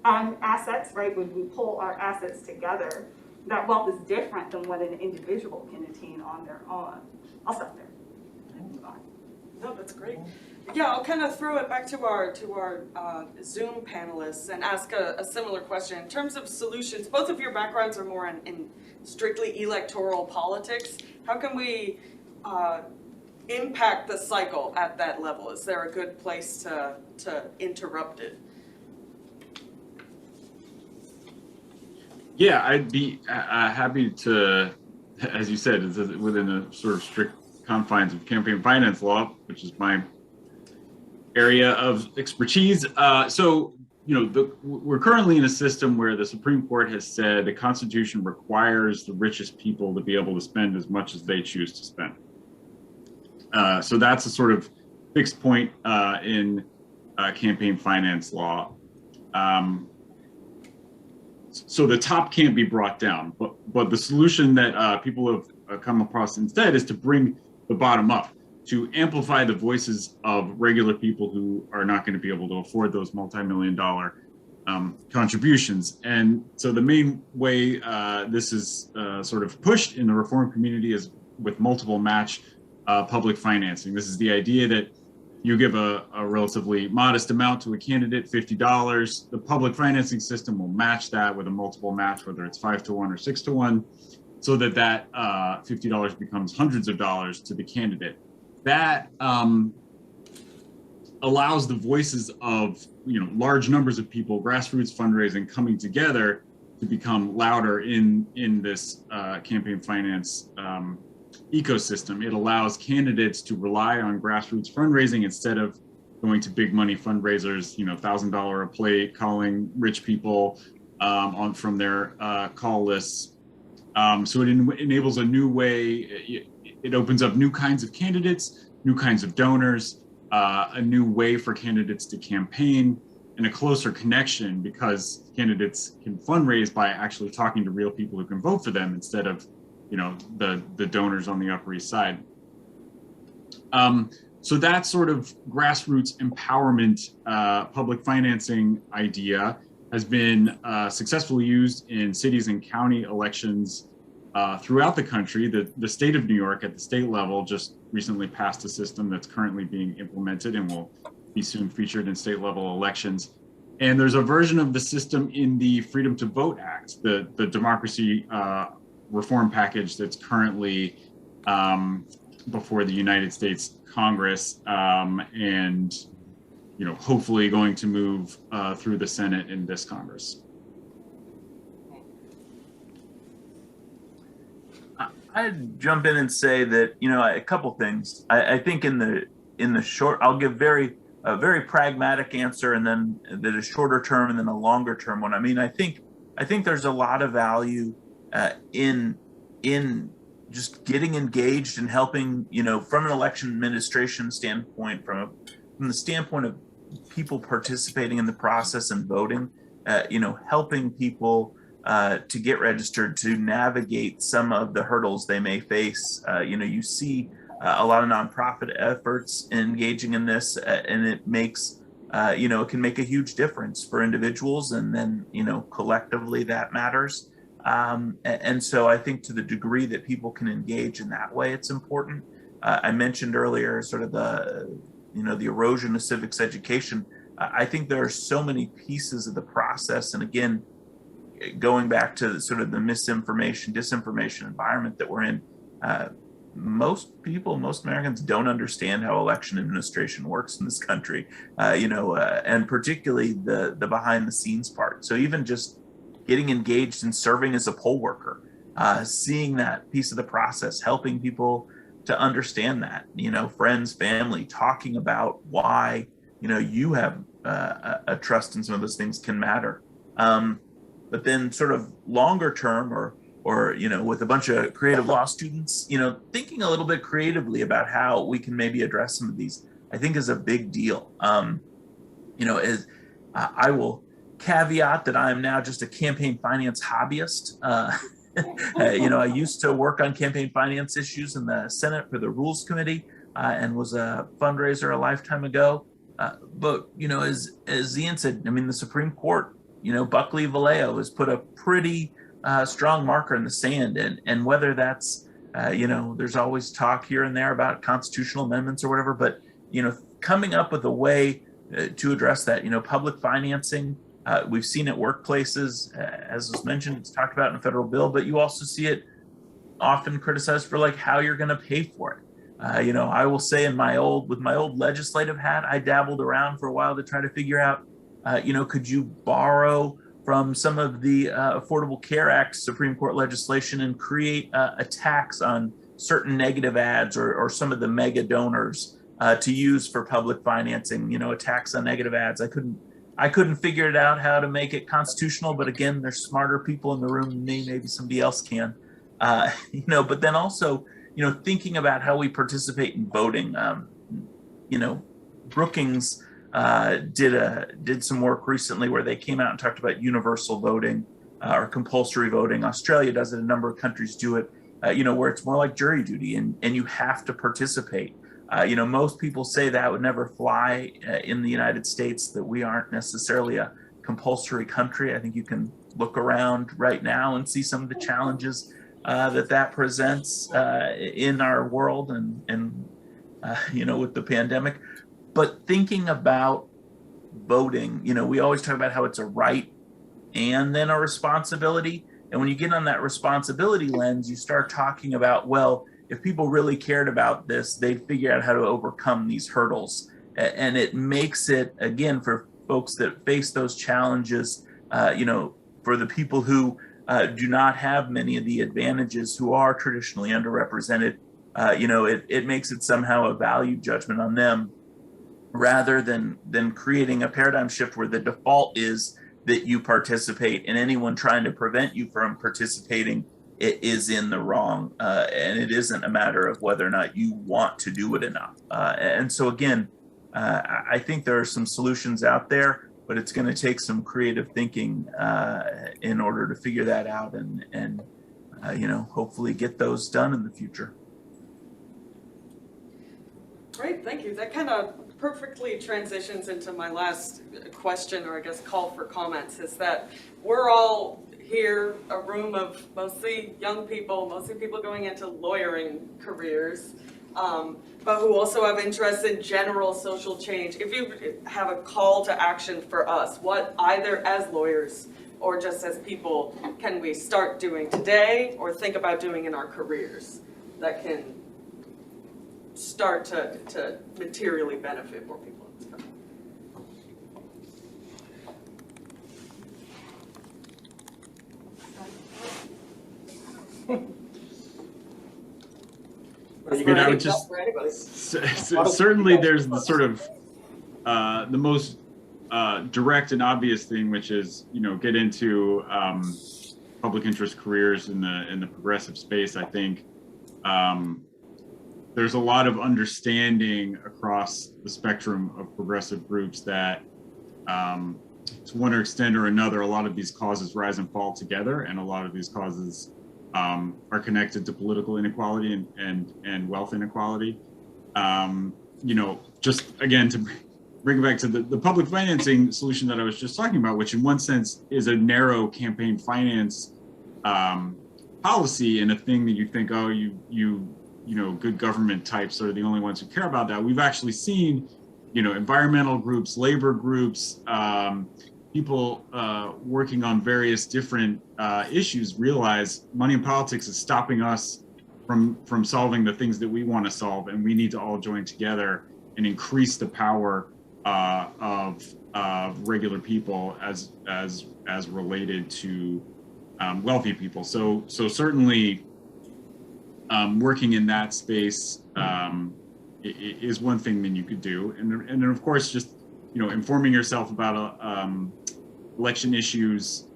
assets, right? When we pull our assets together, that wealth is different than what an individual can attain on their own. I'll stop there. Move on. No, that's great. Yeah, I'll kind of throw it back to our Zoom panelists and ask a similar question. In terms of solutions, both of your backgrounds are more in strictly electoral politics. How can we impact the cycle at that level? Is there a good place to interrupt it? Yeah, I'd be happy to, as you said, it's within a sort of strict confines of campaign finance law, which is my area of expertise. So, you know, we're currently in a system where the Supreme Court has said the Constitution requires the richest people to be able to spend as much as they choose to spend. So that's a sort of fixed point in campaign finance law. So the top can't be brought down, but the solution that people have come across instead is to bring the bottom up, to amplify the voices of regular people who are not going to be able to afford those multi-million-dollar contributions. And so the main way this is sort of pushed in the reform community is with multiple match public financing. This is the idea that you give a relatively modest amount to a candidate, $50. The public financing system will match that with a multiple match, whether it's 5-to-1 or 6-to-1, so that $50 becomes hundreds of dollars to the candidate. That allows the voices of large numbers of people, grassroots fundraising, coming together to become louder in this campaign finance ecosystem. It allows candidates to rely on grassroots fundraising instead of going to big money fundraisers, $1,000 a plate, calling rich people from their call lists. So it enables a new way. It opens up new kinds of candidates, new kinds of donors, a new way for candidates to campaign, and a closer connection, because candidates can fundraise by actually talking to real people who can vote for them instead of the donors on the Upper East Side. So that sort of grassroots empowerment public financing idea has been successfully used in cities and county elections throughout the country. The state of New York at the state level just recently passed a system that's currently being implemented and will be soon featured in state level elections. And there's a version of the system in the Freedom to Vote Act, the democracy reform package that's currently before the United States Congress, and hopefully going to move through the Senate in this Congress. I'd jump in and say that a couple things. I think in the short, I'll give a very pragmatic answer, and then that is shorter term, and then a longer term one. I mean, I think there's a lot of value in just getting engaged and helping, from an election administration standpoint, from the standpoint of people participating in the process and voting, helping people to get registered, to navigate some of the hurdles they may face. You see a lot of nonprofit efforts engaging in this, and it makes, it can make a huge difference for individuals, and then, collectively that matters. And so I think to the degree that people can engage in that way, it's important. I mentioned earlier sort of the erosion of civics education. I think there are so many pieces of the process. And again, going back to sort of the misinformation, disinformation environment that we're in, most Americans don't understand how election administration works in this country, and particularly the behind the scenes part. So even just getting engaged and serving as a poll worker, seeing that piece of the process, helping people to understand that, friends, family, talking about why, you have a trust in some of those things can matter. But then sort of longer term or with a bunch of creative law students, thinking a little bit creatively about how we can maybe address some of these, I think is a big deal. As I will caveat that I am now just a campaign finance hobbyist. I used to work on campaign finance issues in the Senate for the Rules Committee, and was a fundraiser a lifetime ago. But as Ian said, I mean, the Supreme Court, Buckley Valeo has put a pretty strong marker in the sand, and whether that's there's always talk here and there about constitutional amendments or whatever, but coming up with a way to address that, public financing. We've seen it workplaces, as was mentioned, it's talked about in a federal bill, but you also see it often criticized for how you're going to pay for it. I will say with my old legislative hat, I dabbled around for a while to try to figure out, could you borrow from some of the Affordable Care Act Supreme Court legislation and create a tax on certain negative ads or some of the mega donors to use for public financing, a tax on negative ads. I couldn't figure it out how to make it constitutional, but again, there's smarter people in the room than me. Maybe somebody else can, but then also, thinking about how we participate in voting. Brookings did some work recently where they came out and talked about universal voting or compulsory voting. Australia does it, a number of countries do it. where it's more like jury duty and you have to participate. Most people say that would never fly in the United States, that we aren't necessarily a compulsory country. I think you can look around right now and see some of the challenges that presents in our world and with the pandemic. But thinking about voting, we always talk about how it's a right and then a responsibility. And when you get on that responsibility lens, you start talking about, well, if people really cared about this, they'd figure out how to overcome these hurdles. And it makes it, again, for folks that face those challenges, for the people who do not have many of the advantages, who are traditionally underrepresented, it makes it somehow a value judgment on them, rather than creating a paradigm shift where the default is that you participate, and anyone trying to prevent you from participating is in the wrong. And it isn't a matter of whether or not you want to do it enough. And so again, I think there are some solutions out there, but it's going to take some creative thinking in order to figure that out and hopefully get those done in the future. Great, thank you. That kind of perfectly transitions into my last question, or I guess call for comments, is that we're all here, a room of mostly young people, mostly people going into lawyering careers, but who also have interests in general social change. If you have a call to action for us, what either as lawyers or just as people can we start doing today or think about doing in our careers that can start to materially benefit more people in this country? I would just certainly there's the sort of the most direct and obvious thing, which is get into public interest careers in the progressive space. I think there's a lot of understanding across the spectrum of progressive groups that to one extent or another, a lot of these causes rise and fall together, and a lot of these causes are connected to political inequality and wealth inequality. Just again, to bring it back to the public financing solution that I was just talking about, which in one sense is a narrow campaign finance policy and a thing that you think, oh, good government types are the only ones who care about that. We've actually seen, environmental groups, labor groups, people working on various different issues realize money in politics is stopping us from solving the things that we want to solve, and we need to all join together and increase the power of regular people as related to wealthy people. So certainly working in that space is one thing that you could do, and then of course just informing yourself about election issues.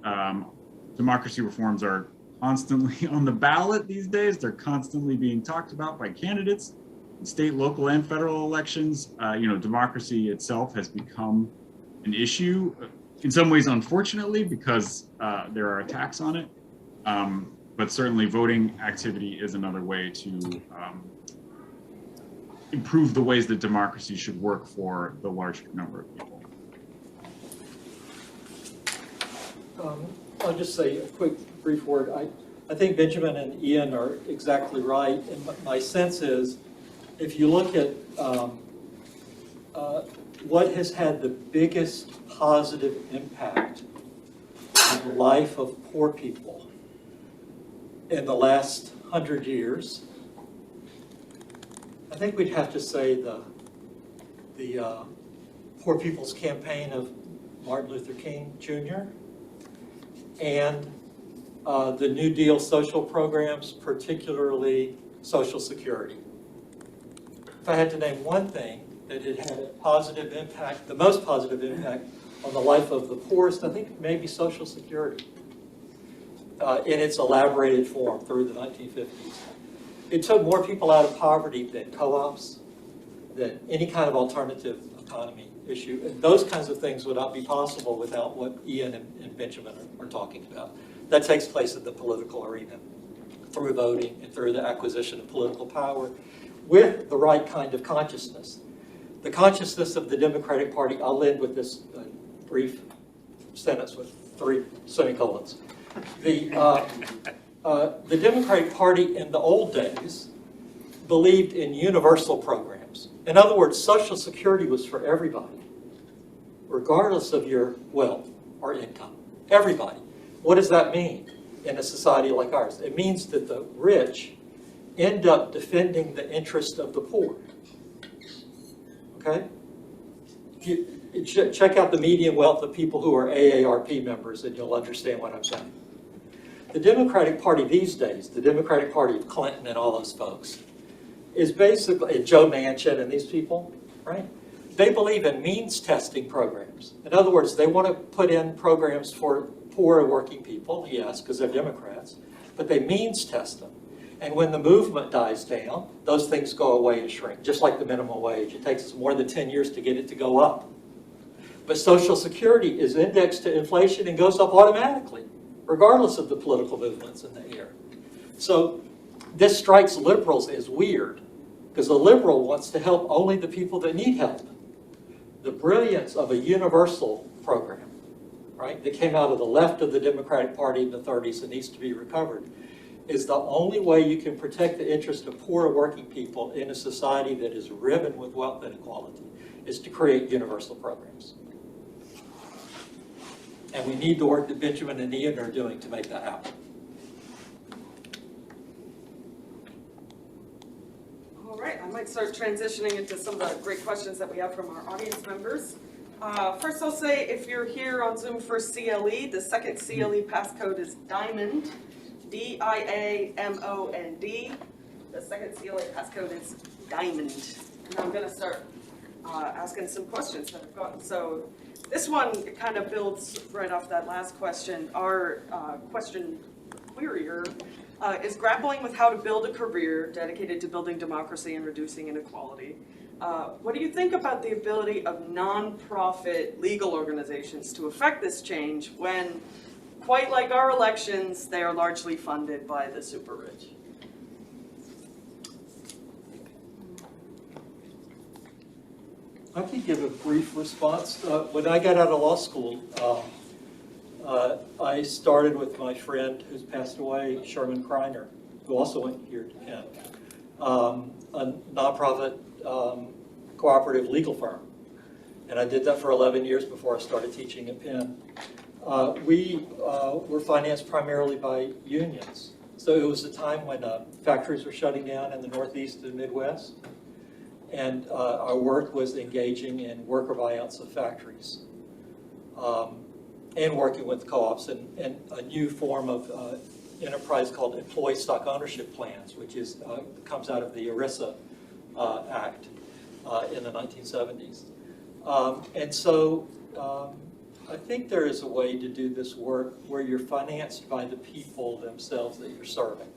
Democracy reforms are constantly on the ballot these days. They're constantly being talked about by candidates in state, local, and federal elections. Democracy itself has become an issue in some ways, unfortunately, because there are attacks on it. But certainly voting activity is another way to improve the ways that democracy should work for the large number of people. I'll just say a quick, brief word. I think Benjamin and Ian are exactly right. And my sense is, if you look at what has had the biggest positive impact on the life of poor people in the last 100 years, I think we'd have to say the Poor People's Campaign of Martin Luther King Jr. and the New Deal social programs, particularly Social Security. If I had to name one thing that it had a positive impact, the most positive impact on the life of the poorest, I think maybe Social Security in its elaborated form through the 1950s. It took more people out of poverty than co-ops, than any kind of alternative economy issue. And those kinds of things would not be possible without what Ian and Benjamin are talking about. That takes place in the political arena. through voting and through the acquisition of political power with the right kind of consciousness. The consciousness of the Democratic Party, I'll end with this brief sentence with 3 semicolons. The Democratic Party in the old days believed in universal programs. In other words, Social Security was for everybody, regardless of your wealth or income. Everybody. What does that mean in a society like ours? It means that the rich end up defending the interest of the poor. Okay? Check out the median wealth of people who are AARP members and you'll understand what I'm saying. The Democratic Party these days, the Democratic Party of Clinton and all those folks, is basically, and Joe Manchin and these people, right? They believe in means testing programs. In other words, they want to put in programs for poor and working people, yes, because they're Democrats, but they means test them. And when the movement dies down, those things go away and shrink, just like the minimum wage. It takes us more than 10 years to get it to go up. But Social Security is indexed to inflation and goes up automatically, regardless of the political movements in the air. So this strikes liberals as weird, because a liberal wants to help only the people that need help. The brilliance of a universal program, right, that came out of the left of the Democratic Party in the 30s and needs to be recovered, is the only way you can protect the interest of poor working people in a society that is riven with wealth inequality, is to create universal programs. And we need the work that Benjamin and Ian are doing to make that happen. All right, I might start transitioning into some of the great questions that we have from our audience members. First, I'll say if you're here on Zoom for CLE, the second CLE passcode is DIAMOND, D-I-A-M-O-N-D. The second CLE passcode is DIAMOND. And I'm going to start asking some questions that I've gotten. So this one kind of builds right off that last question. Our question querier is grappling with how to build a career dedicated to building democracy and reducing inequality. What do you think about the ability of nonprofit legal organizations to affect this change when, quite like our elections, they are largely funded by the super rich? I can give a brief response. When I got out of law school, I started with my friend who's passed away, Sherman Kreiner, who also went here to Penn, a nonprofit cooperative legal firm. And I did that for 11 years before I started teaching at Penn. We were financed primarily by unions. So it was a time when factories were shutting down in the Northeast and Midwest. And our work was engaging in worker buyouts of factories and working with co-ops and a new form of enterprise called employee stock ownership plans, which is comes out of the ERISA Act in the 1970s. And so I think there is a way to do this work where you're financed by the people themselves that you're serving.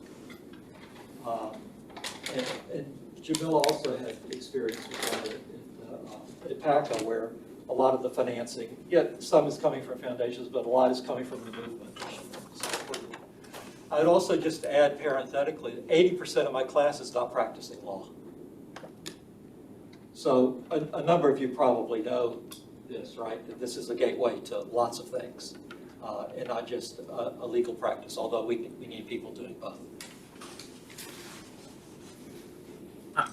And Jamila also had experience with that at PACA, where a lot of the financing, some is coming from foundations, but a lot is coming from the movement. I'd also just add parenthetically, 80% of my class is not practicing law. So a number of you probably know this, right? That this is a gateway to lots of things, and not just a legal practice, although we need people doing both.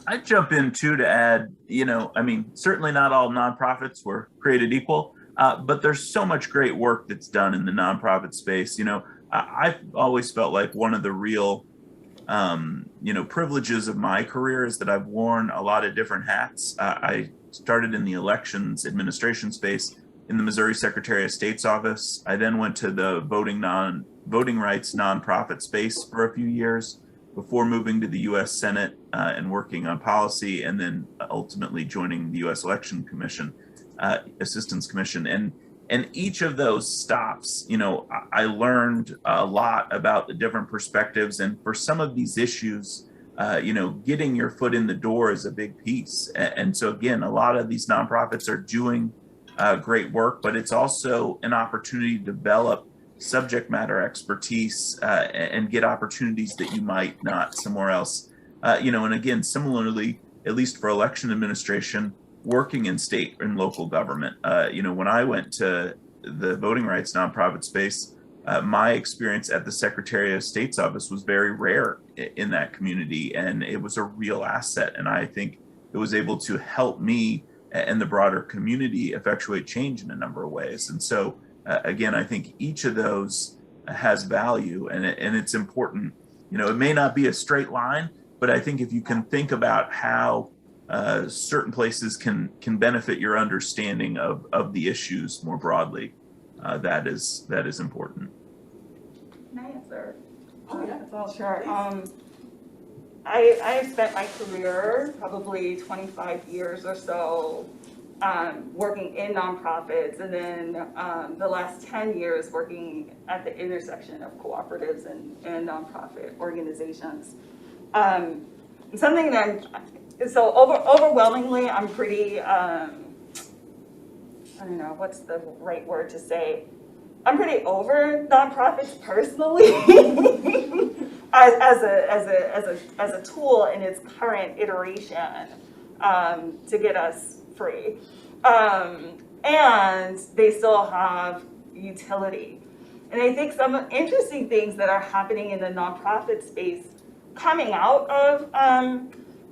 I'd jump in too to add, certainly not all nonprofits were created equal, but there's so much great work that's done in the nonprofit space. I've always felt like one of the real, privileges of my career is that I've worn a lot of different hats. I started in the elections administration space in the Missouri Secretary of State's office. I then went to the voting rights nonprofit space for a few years before moving to the U.S. Senate and working on policy, and then ultimately joining the U.S. Election Commission, Assistance Commission. And each of those stops, I learned a lot about the different perspectives. And for some of these issues, getting your foot in the door is a big piece. And so again, a lot of these nonprofits are doing great work, but it's also an opportunity to develop subject matter expertise and get opportunities that you might not somewhere else. And again, similarly, at least for election administration, working in state and local government. When I went to the voting rights nonprofit space, my experience at the Secretary of State's office was very rare in that community, and it was a real asset. And I think it was able to help me and the broader community effectuate change in a number of ways. And so, again, I think each of those has value, and it's important. It may not be a straight line, but I think if you can think about how certain places can benefit your understanding of the issues more broadly, that is important. Can I answer? Oh, yeah. Well, sure. I spent my career, probably 25 years or so, working in nonprofits, and then the last 10 years working at the intersection of cooperatives and nonprofit organizations. Something that overwhelmingly, I'm pretty, I don't know, what's the right word to say? I'm pretty over nonprofits personally as a tool in its current iteration to get us free. And they still have utility. And I think some interesting things that are happening in the nonprofit space coming out of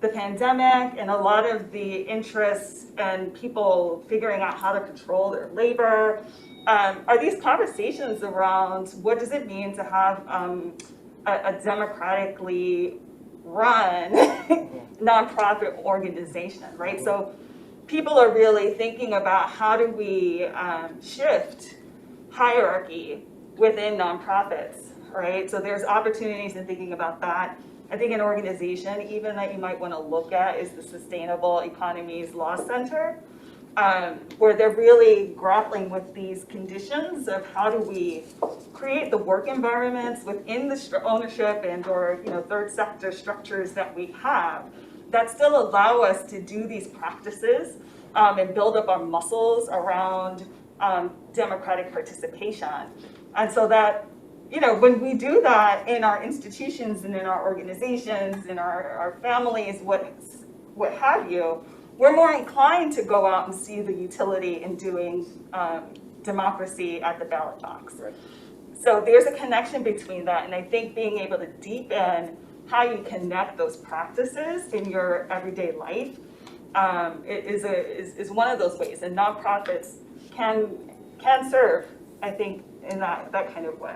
the pandemic and a lot of the interests and people figuring out how to control their labor are these conversations around what does it mean to have a democratically run nonprofit organization, right? So people are really thinking about how do we shift hierarchy within nonprofits, right? So there's opportunities in thinking about that. I think an organization even that you might want to look at is the Sustainable Economies Law Center, where they're really grappling with these conditions of how do we create the work environments within the ownership and or third sector structures that we have that still allow us to do these practices and build up our muscles around democratic participation. And so that when we do that in our institutions and in our organizations, in our families, what have you, we're more inclined to go out and see the utility in doing democracy at the ballot box. Right. So there's a connection between that, and I think being able to deepen how you connect those practices in your everyday life is one of those ways, and nonprofits can serve, I think, in that kind of way.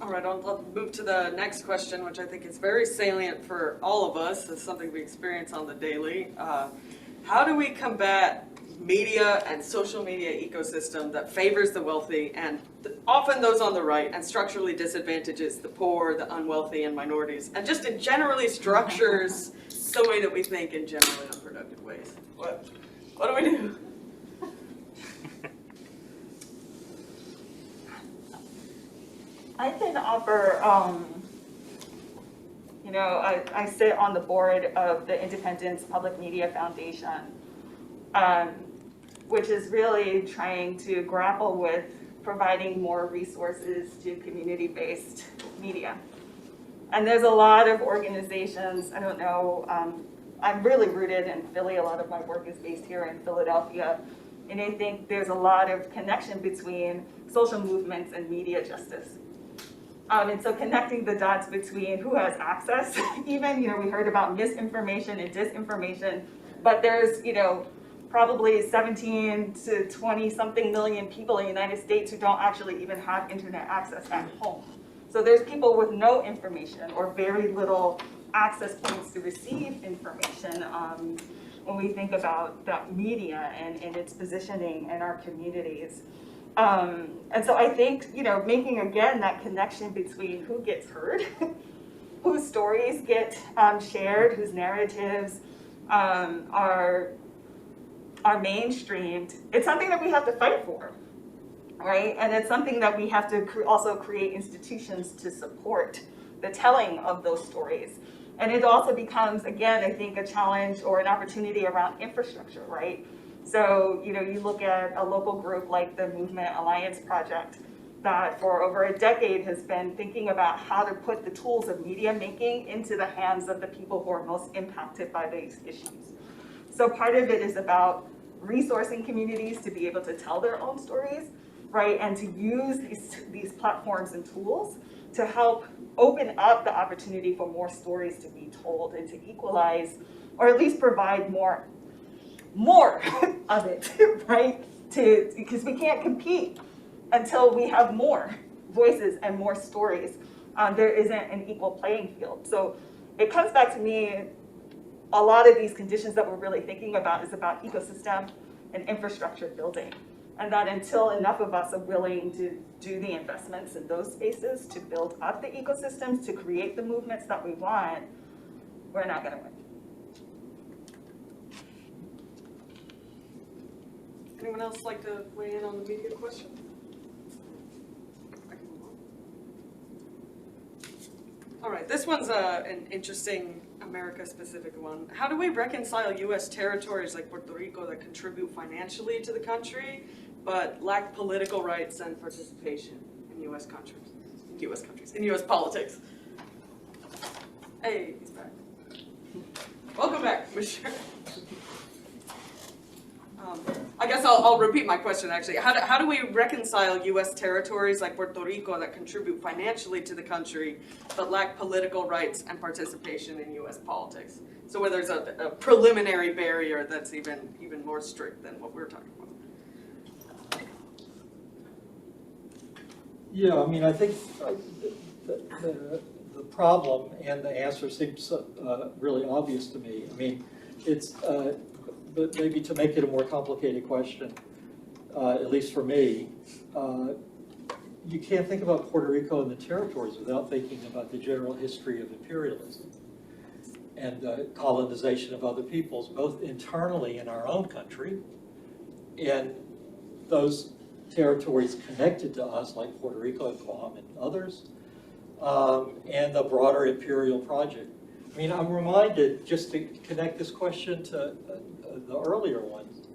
All right, I'll move to the next question, which I think is very salient for all of us. It's something we experience on the daily. How do we combat media and social media ecosystem that favors the wealthy and often those on the right and structurally disadvantages the poor, the unwealthy, and minorities, and just in generally structures the way that we think in generally unproductive ways? What do we do? I can offer, I sit on the board of the Independence Public Media Foundation, which is really trying to grapple with providing more resources to community-based media. And there's a lot of organizations, I don't know, I'm really rooted in Philly, a lot of my work is based here in Philadelphia, and I think there's a lot of connection between social movements and media justice. And so connecting the dots between who has access, even, we heard about misinformation and disinformation, but there's, probably 17 to 20 something million people in the United States who don't actually even have internet access at home. So there's people with no information or very little access points to receive information when we think about that media and its positioning in our communities. And so I think, making again that connection between who gets heard, whose stories get shared, whose narratives are mainstreamed, it's something that we have to fight for, right? And it's something that we have to also create institutions to support the telling of those stories. And it also becomes, again, I think a challenge or an opportunity around infrastructure, right? So, you know, you look at a local group like the Movement Alliance Project that for over a decade has been thinking about how to put the tools of media making into the hands of the people who are most impacted by these issues. So part of it is about resourcing communities to be able to tell their own stories, right? And to use these platforms and tools to help open up the opportunity for more stories to be told and to equalize, or at least provide more of it, right? Because we can't compete until we have more voices and more stories. There isn't an equal playing field. So it comes back to me, a lot of these conditions that we're really thinking about is about ecosystem and infrastructure building. And that until enough of us are willing to do the investments in those spaces to build up the ecosystems, to create the movements that we want, we're not gonna win. Anyone else like to weigh in on the media question? All right, this one's an interesting America-specific one. How do we reconcile U.S. territories like Puerto Rico that contribute financially to the country, but lack political rights and participation in U.S. politics? Hey, he's back. Welcome back, Commissioner. I guess I'll repeat my question, actually. How do we reconcile U.S. territories like Puerto Rico that contribute financially to the country but lack political rights and participation in U.S. politics? So where there's a preliminary barrier that's even more strict than what we're talking about. Yeah, I mean, I think the problem and the answer seems really obvious to me. I mean, it's, but maybe to make it a more complicated question, at least for me, you can't think about Puerto Rico and the territories without thinking about the general history of imperialism and colonization of other peoples, both internally in our own country and those territories connected to us, like Puerto Rico and Guam and others, and the broader imperial project. I mean, I'm reminded, just to connect this question to the earlier ones,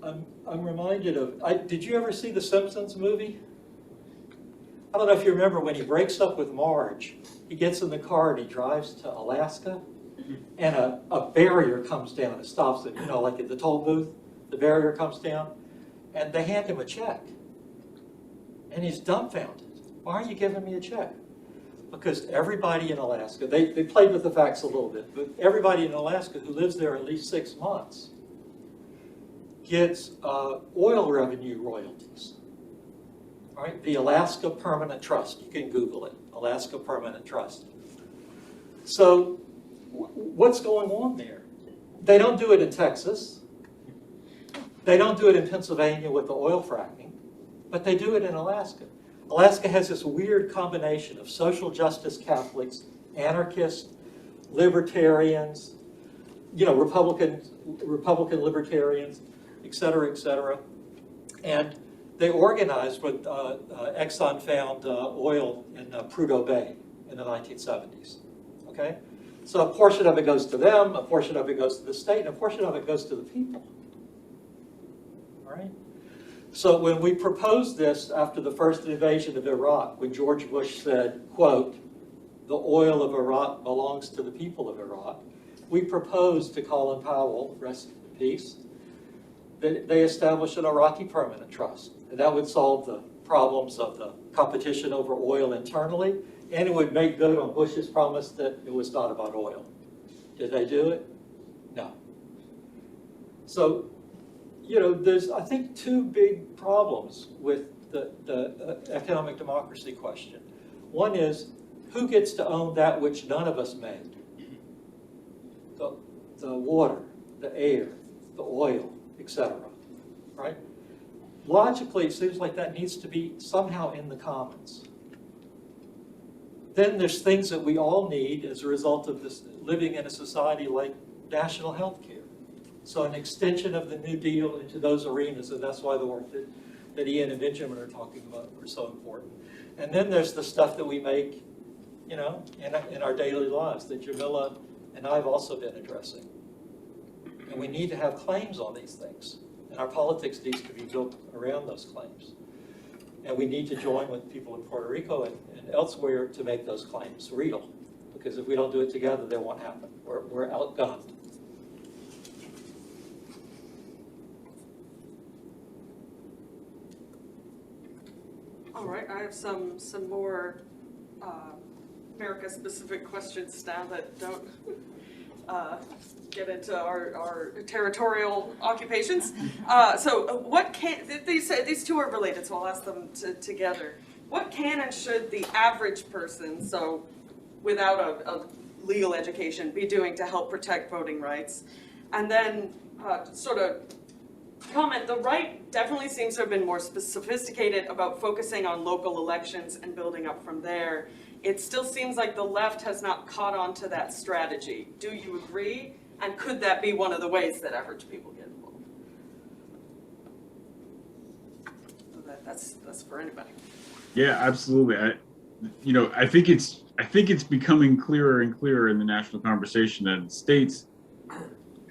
I'm reminded of, did you ever see the Simpsons movie? I don't know if you remember when he breaks up with Marge, he gets in the car and he drives to Alaska, and a barrier comes down and stops it, you know, like at the toll booth, the barrier comes down, and they hand him a check. And he's dumbfounded. Why are you giving me a check? Because everybody in Alaska, they played with the facts a little bit, but everybody in Alaska who lives there at least 6 months gets oil revenue royalties. All right, the Alaska Permanent Trust, you can Google it, Alaska Permanent Trust. So what's going on there? They don't do it in Texas. They don't do it in Pennsylvania with the oil fracking, but they do it in Alaska. Alaska has this weird combination of social justice Catholics, anarchists, libertarians, you know, Republican libertarians, et cetera, and they organized when Exxon found oil in Prudhoe Bay in the 1970s, okay? So a portion of it goes to them, a portion of it goes to the state, and a portion of it goes to the people, all right? So when we proposed this after the first invasion of Iraq, when George Bush said, quote, "The oil of Iraq belongs to the people of Iraq," we proposed to Colin Powell, rest in peace, that they establish an Iraqi Permanent Trust. And that would solve the problems of the competition over oil internally, and it would make good on Bush's promise that it was not about oil. Did they do it? No. So, you know, there's, I think, two big problems with the economic democracy question. One is, who gets to own that which none of us made? The water, the air, the oil, etc., right? Logically, it seems like that needs to be somehow in the commons. Then there's things that we all need as a result of this living in a society like national health care. So an extension of the New Deal into those arenas, and that's why the work that Ian and Benjamin are talking about are so important. And then there's the stuff that we make, you know, in our daily lives that Jamila and I have also been addressing. And we need to have claims on these things. And our politics needs to be built around those claims. And we need to join with people in Puerto Rico and elsewhere to make those claims real. Because if we don't do it together, they won't happen. We're outgunned. All right, I have some more America-specific questions now that don't get into our territorial occupations. So what can, these two are related, so I'll ask them together. What can and should the average person, so without a legal education, be doing to help protect voting rights? And then sort of comment, the right definitely seems to have been more sophisticated about focusing on local elections and building up from there. It still seems like the left has not caught on to that strategy. Do you agree? And could that be one of the ways that average people get involved? So that's for anybody. Yeah, absolutely. I think it's becoming clearer and clearer in the national conversation that states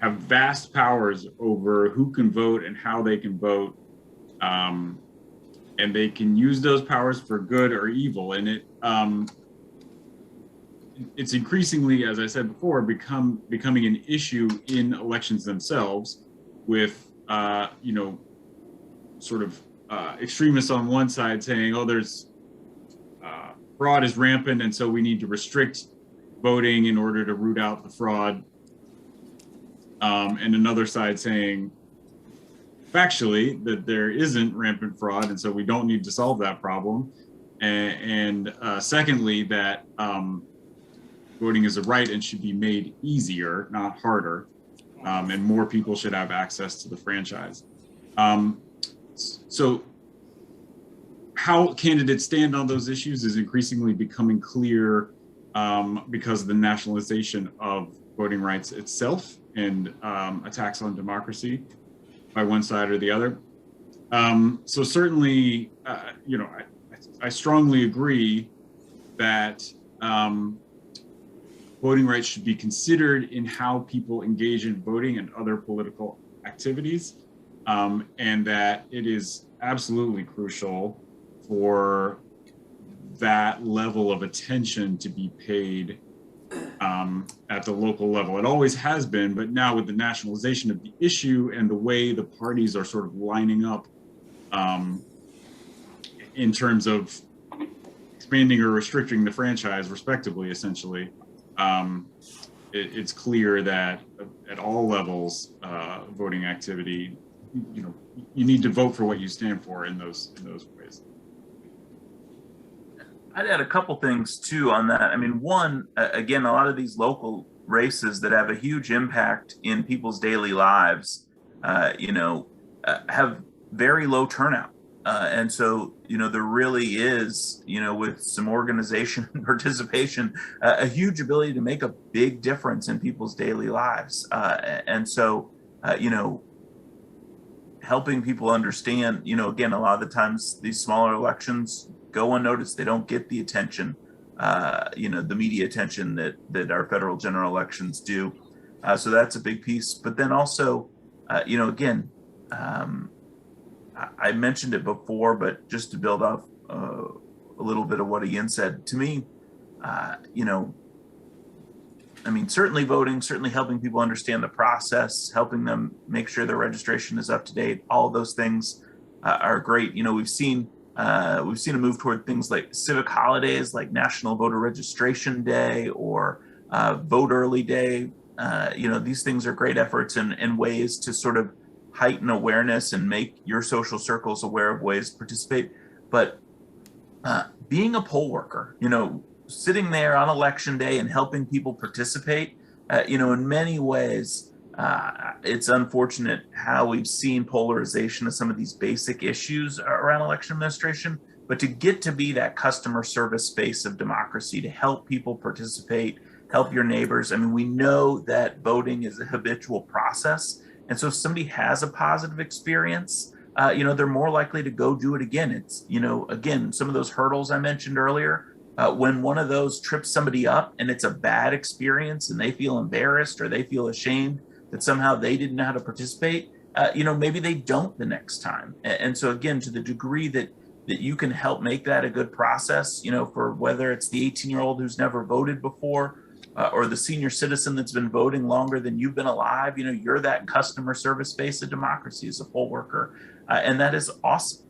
have vast powers over who can vote and how they can vote, and they can use those powers for good or evil. And it's increasingly, as I said before, becoming an issue in elections themselves, with extremists on one side saying, "Oh, there's fraud is rampant, and so we need to restrict voting in order to root out the fraud." And another side saying, factually, that there isn't rampant fraud, and so we don't need to solve that problem. And secondly, that voting is a right and should be made easier, not harder, and more people should have access to the franchise. So how candidates stand on those issues is increasingly becoming clear because of the nationalization of voting rights itself and attacks on democracy by one side or the other. So certainly, I strongly agree that voting rights should be considered in how people engage in voting and other political activities, and that it is absolutely crucial for that level of attention to be paid at the local level. It always has been, but now with the nationalization of the issue and the way the parties are sort of lining up in terms of expanding or restricting the franchise, respectively, essentially, it's clear that at all levels, voting activity, you need to vote for what you stand for in those ways. I'd add a couple things too on that. I mean, one, again, a lot of these local races that have a huge impact in people's daily lives, have very low turnout. And so, there really is, with some organization and participation, a huge ability to make a big difference in people's daily lives. And so, helping people understand, again, a lot of the times these smaller elections go unnoticed. They don't get the attention, the media attention that our federal general elections do. So that's a big piece. But then also, again, I mentioned it before, but just to build off a little bit of what Ian said, to me, certainly voting, certainly helping people understand the process, helping them make sure their registration is up to date. All of those things are great. We've seen a move toward things like civic holidays, like National Voter Registration Day or Vote Early Day. These things are great efforts and ways to sort of heighten awareness and make your social circles aware of ways to participate. But being a poll worker, sitting there on election day and helping people participate, in many ways, it's unfortunate how we've seen polarization of some of these basic issues around election administration. But to get to be that customer service space of democracy, to help people participate, help your neighbors. We know that voting is a habitual process. And so if somebody has a positive experience, they're more likely to go do it again. It's, again, some of those hurdles I mentioned earlier, when one of those trips somebody up and it's a bad experience and they feel embarrassed or they feel ashamed that somehow they didn't know how to participate, maybe they don't the next time. And so again, to the degree that you can help make that a good process, for whether it's the 18-year-old who's never voted before, or the senior citizen that's been voting longer than you've been alive, you're that customer service face of democracy as a poll worker. And that is awesome.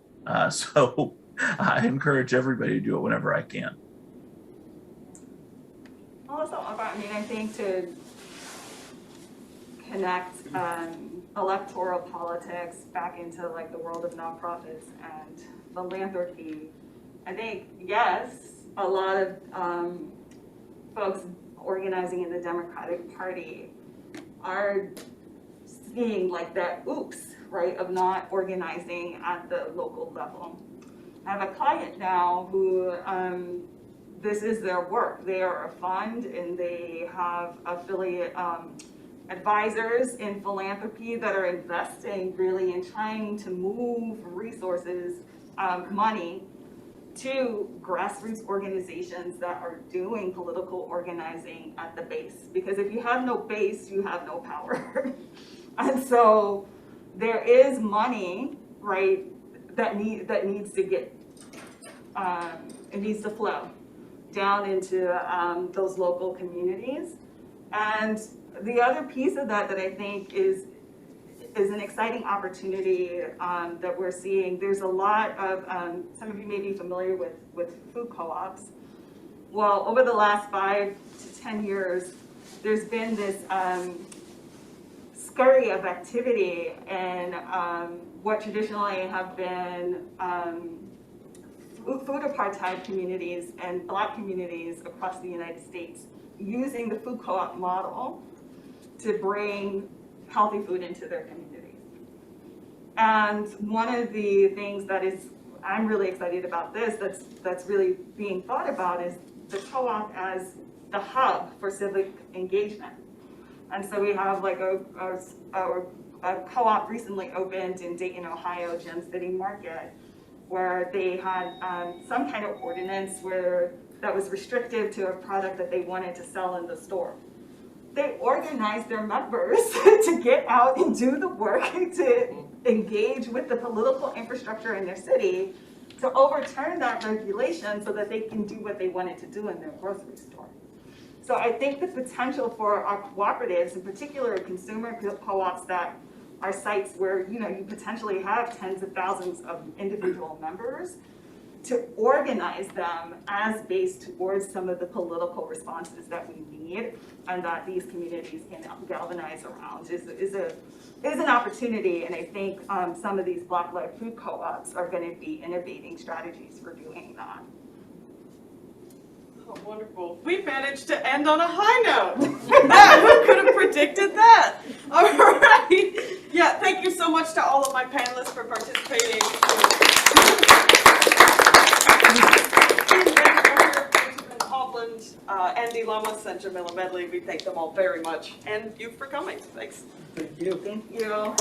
So I encourage everybody to do it whenever I can. Also, I think to connect electoral politics back into like the world of nonprofits and philanthropy, I think, yes, a lot of folks organizing in the Democratic Party are seeing like that oops, right, of not organizing at the local level. I have a client now who this is their work. They are a fund and they have affiliate advisors in philanthropy that are investing really in trying to move resources, money to grassroots organizations that are doing political organizing at the base. Because if you have no base, you have no power. And so there is money, right, that needs to get, it needs to flow down into those local communities. And the other piece of that I think is an exciting opportunity that we're seeing. There's a lot of, some of you may be familiar with food co-ops. Well, over the last 5 to 10 years, there's been this scurry of activity in what traditionally have been food apartheid communities and Black communities across the United States using the food co-op model to bring healthy food into their communities. And one of the things that I'm really excited about this, that's really being thought about, is the co-op as the hub for civic engagement. And so we have like a co-op recently opened in Dayton, Ohio, Gem City Market, where they had some kind of ordinance that was restrictive to a product that they wanted to sell in the store. They organized their members to get out and do the work to engage with the political infrastructure in their city to overturn that regulation so that they can do what they wanted to do in their grocery store. So I think the potential for our cooperatives, in particular consumer co-ops that are sites where you potentially have tens of thousands of individual members, to organize them as based towards some of the political responses that we need and that these communities can galvanize around is an opportunity. And I think some of these Black-led food co-ops are going to be innovating strategies for doing that. Oh, wonderful. We managed to end on a high note. Who could have predicted that? All right. Yeah, thank you so much to all of my panelists for participating. Andy Lamas and Jamila Medley, we thank them all very much. And you for coming. Thanks. Thank you. Thank you.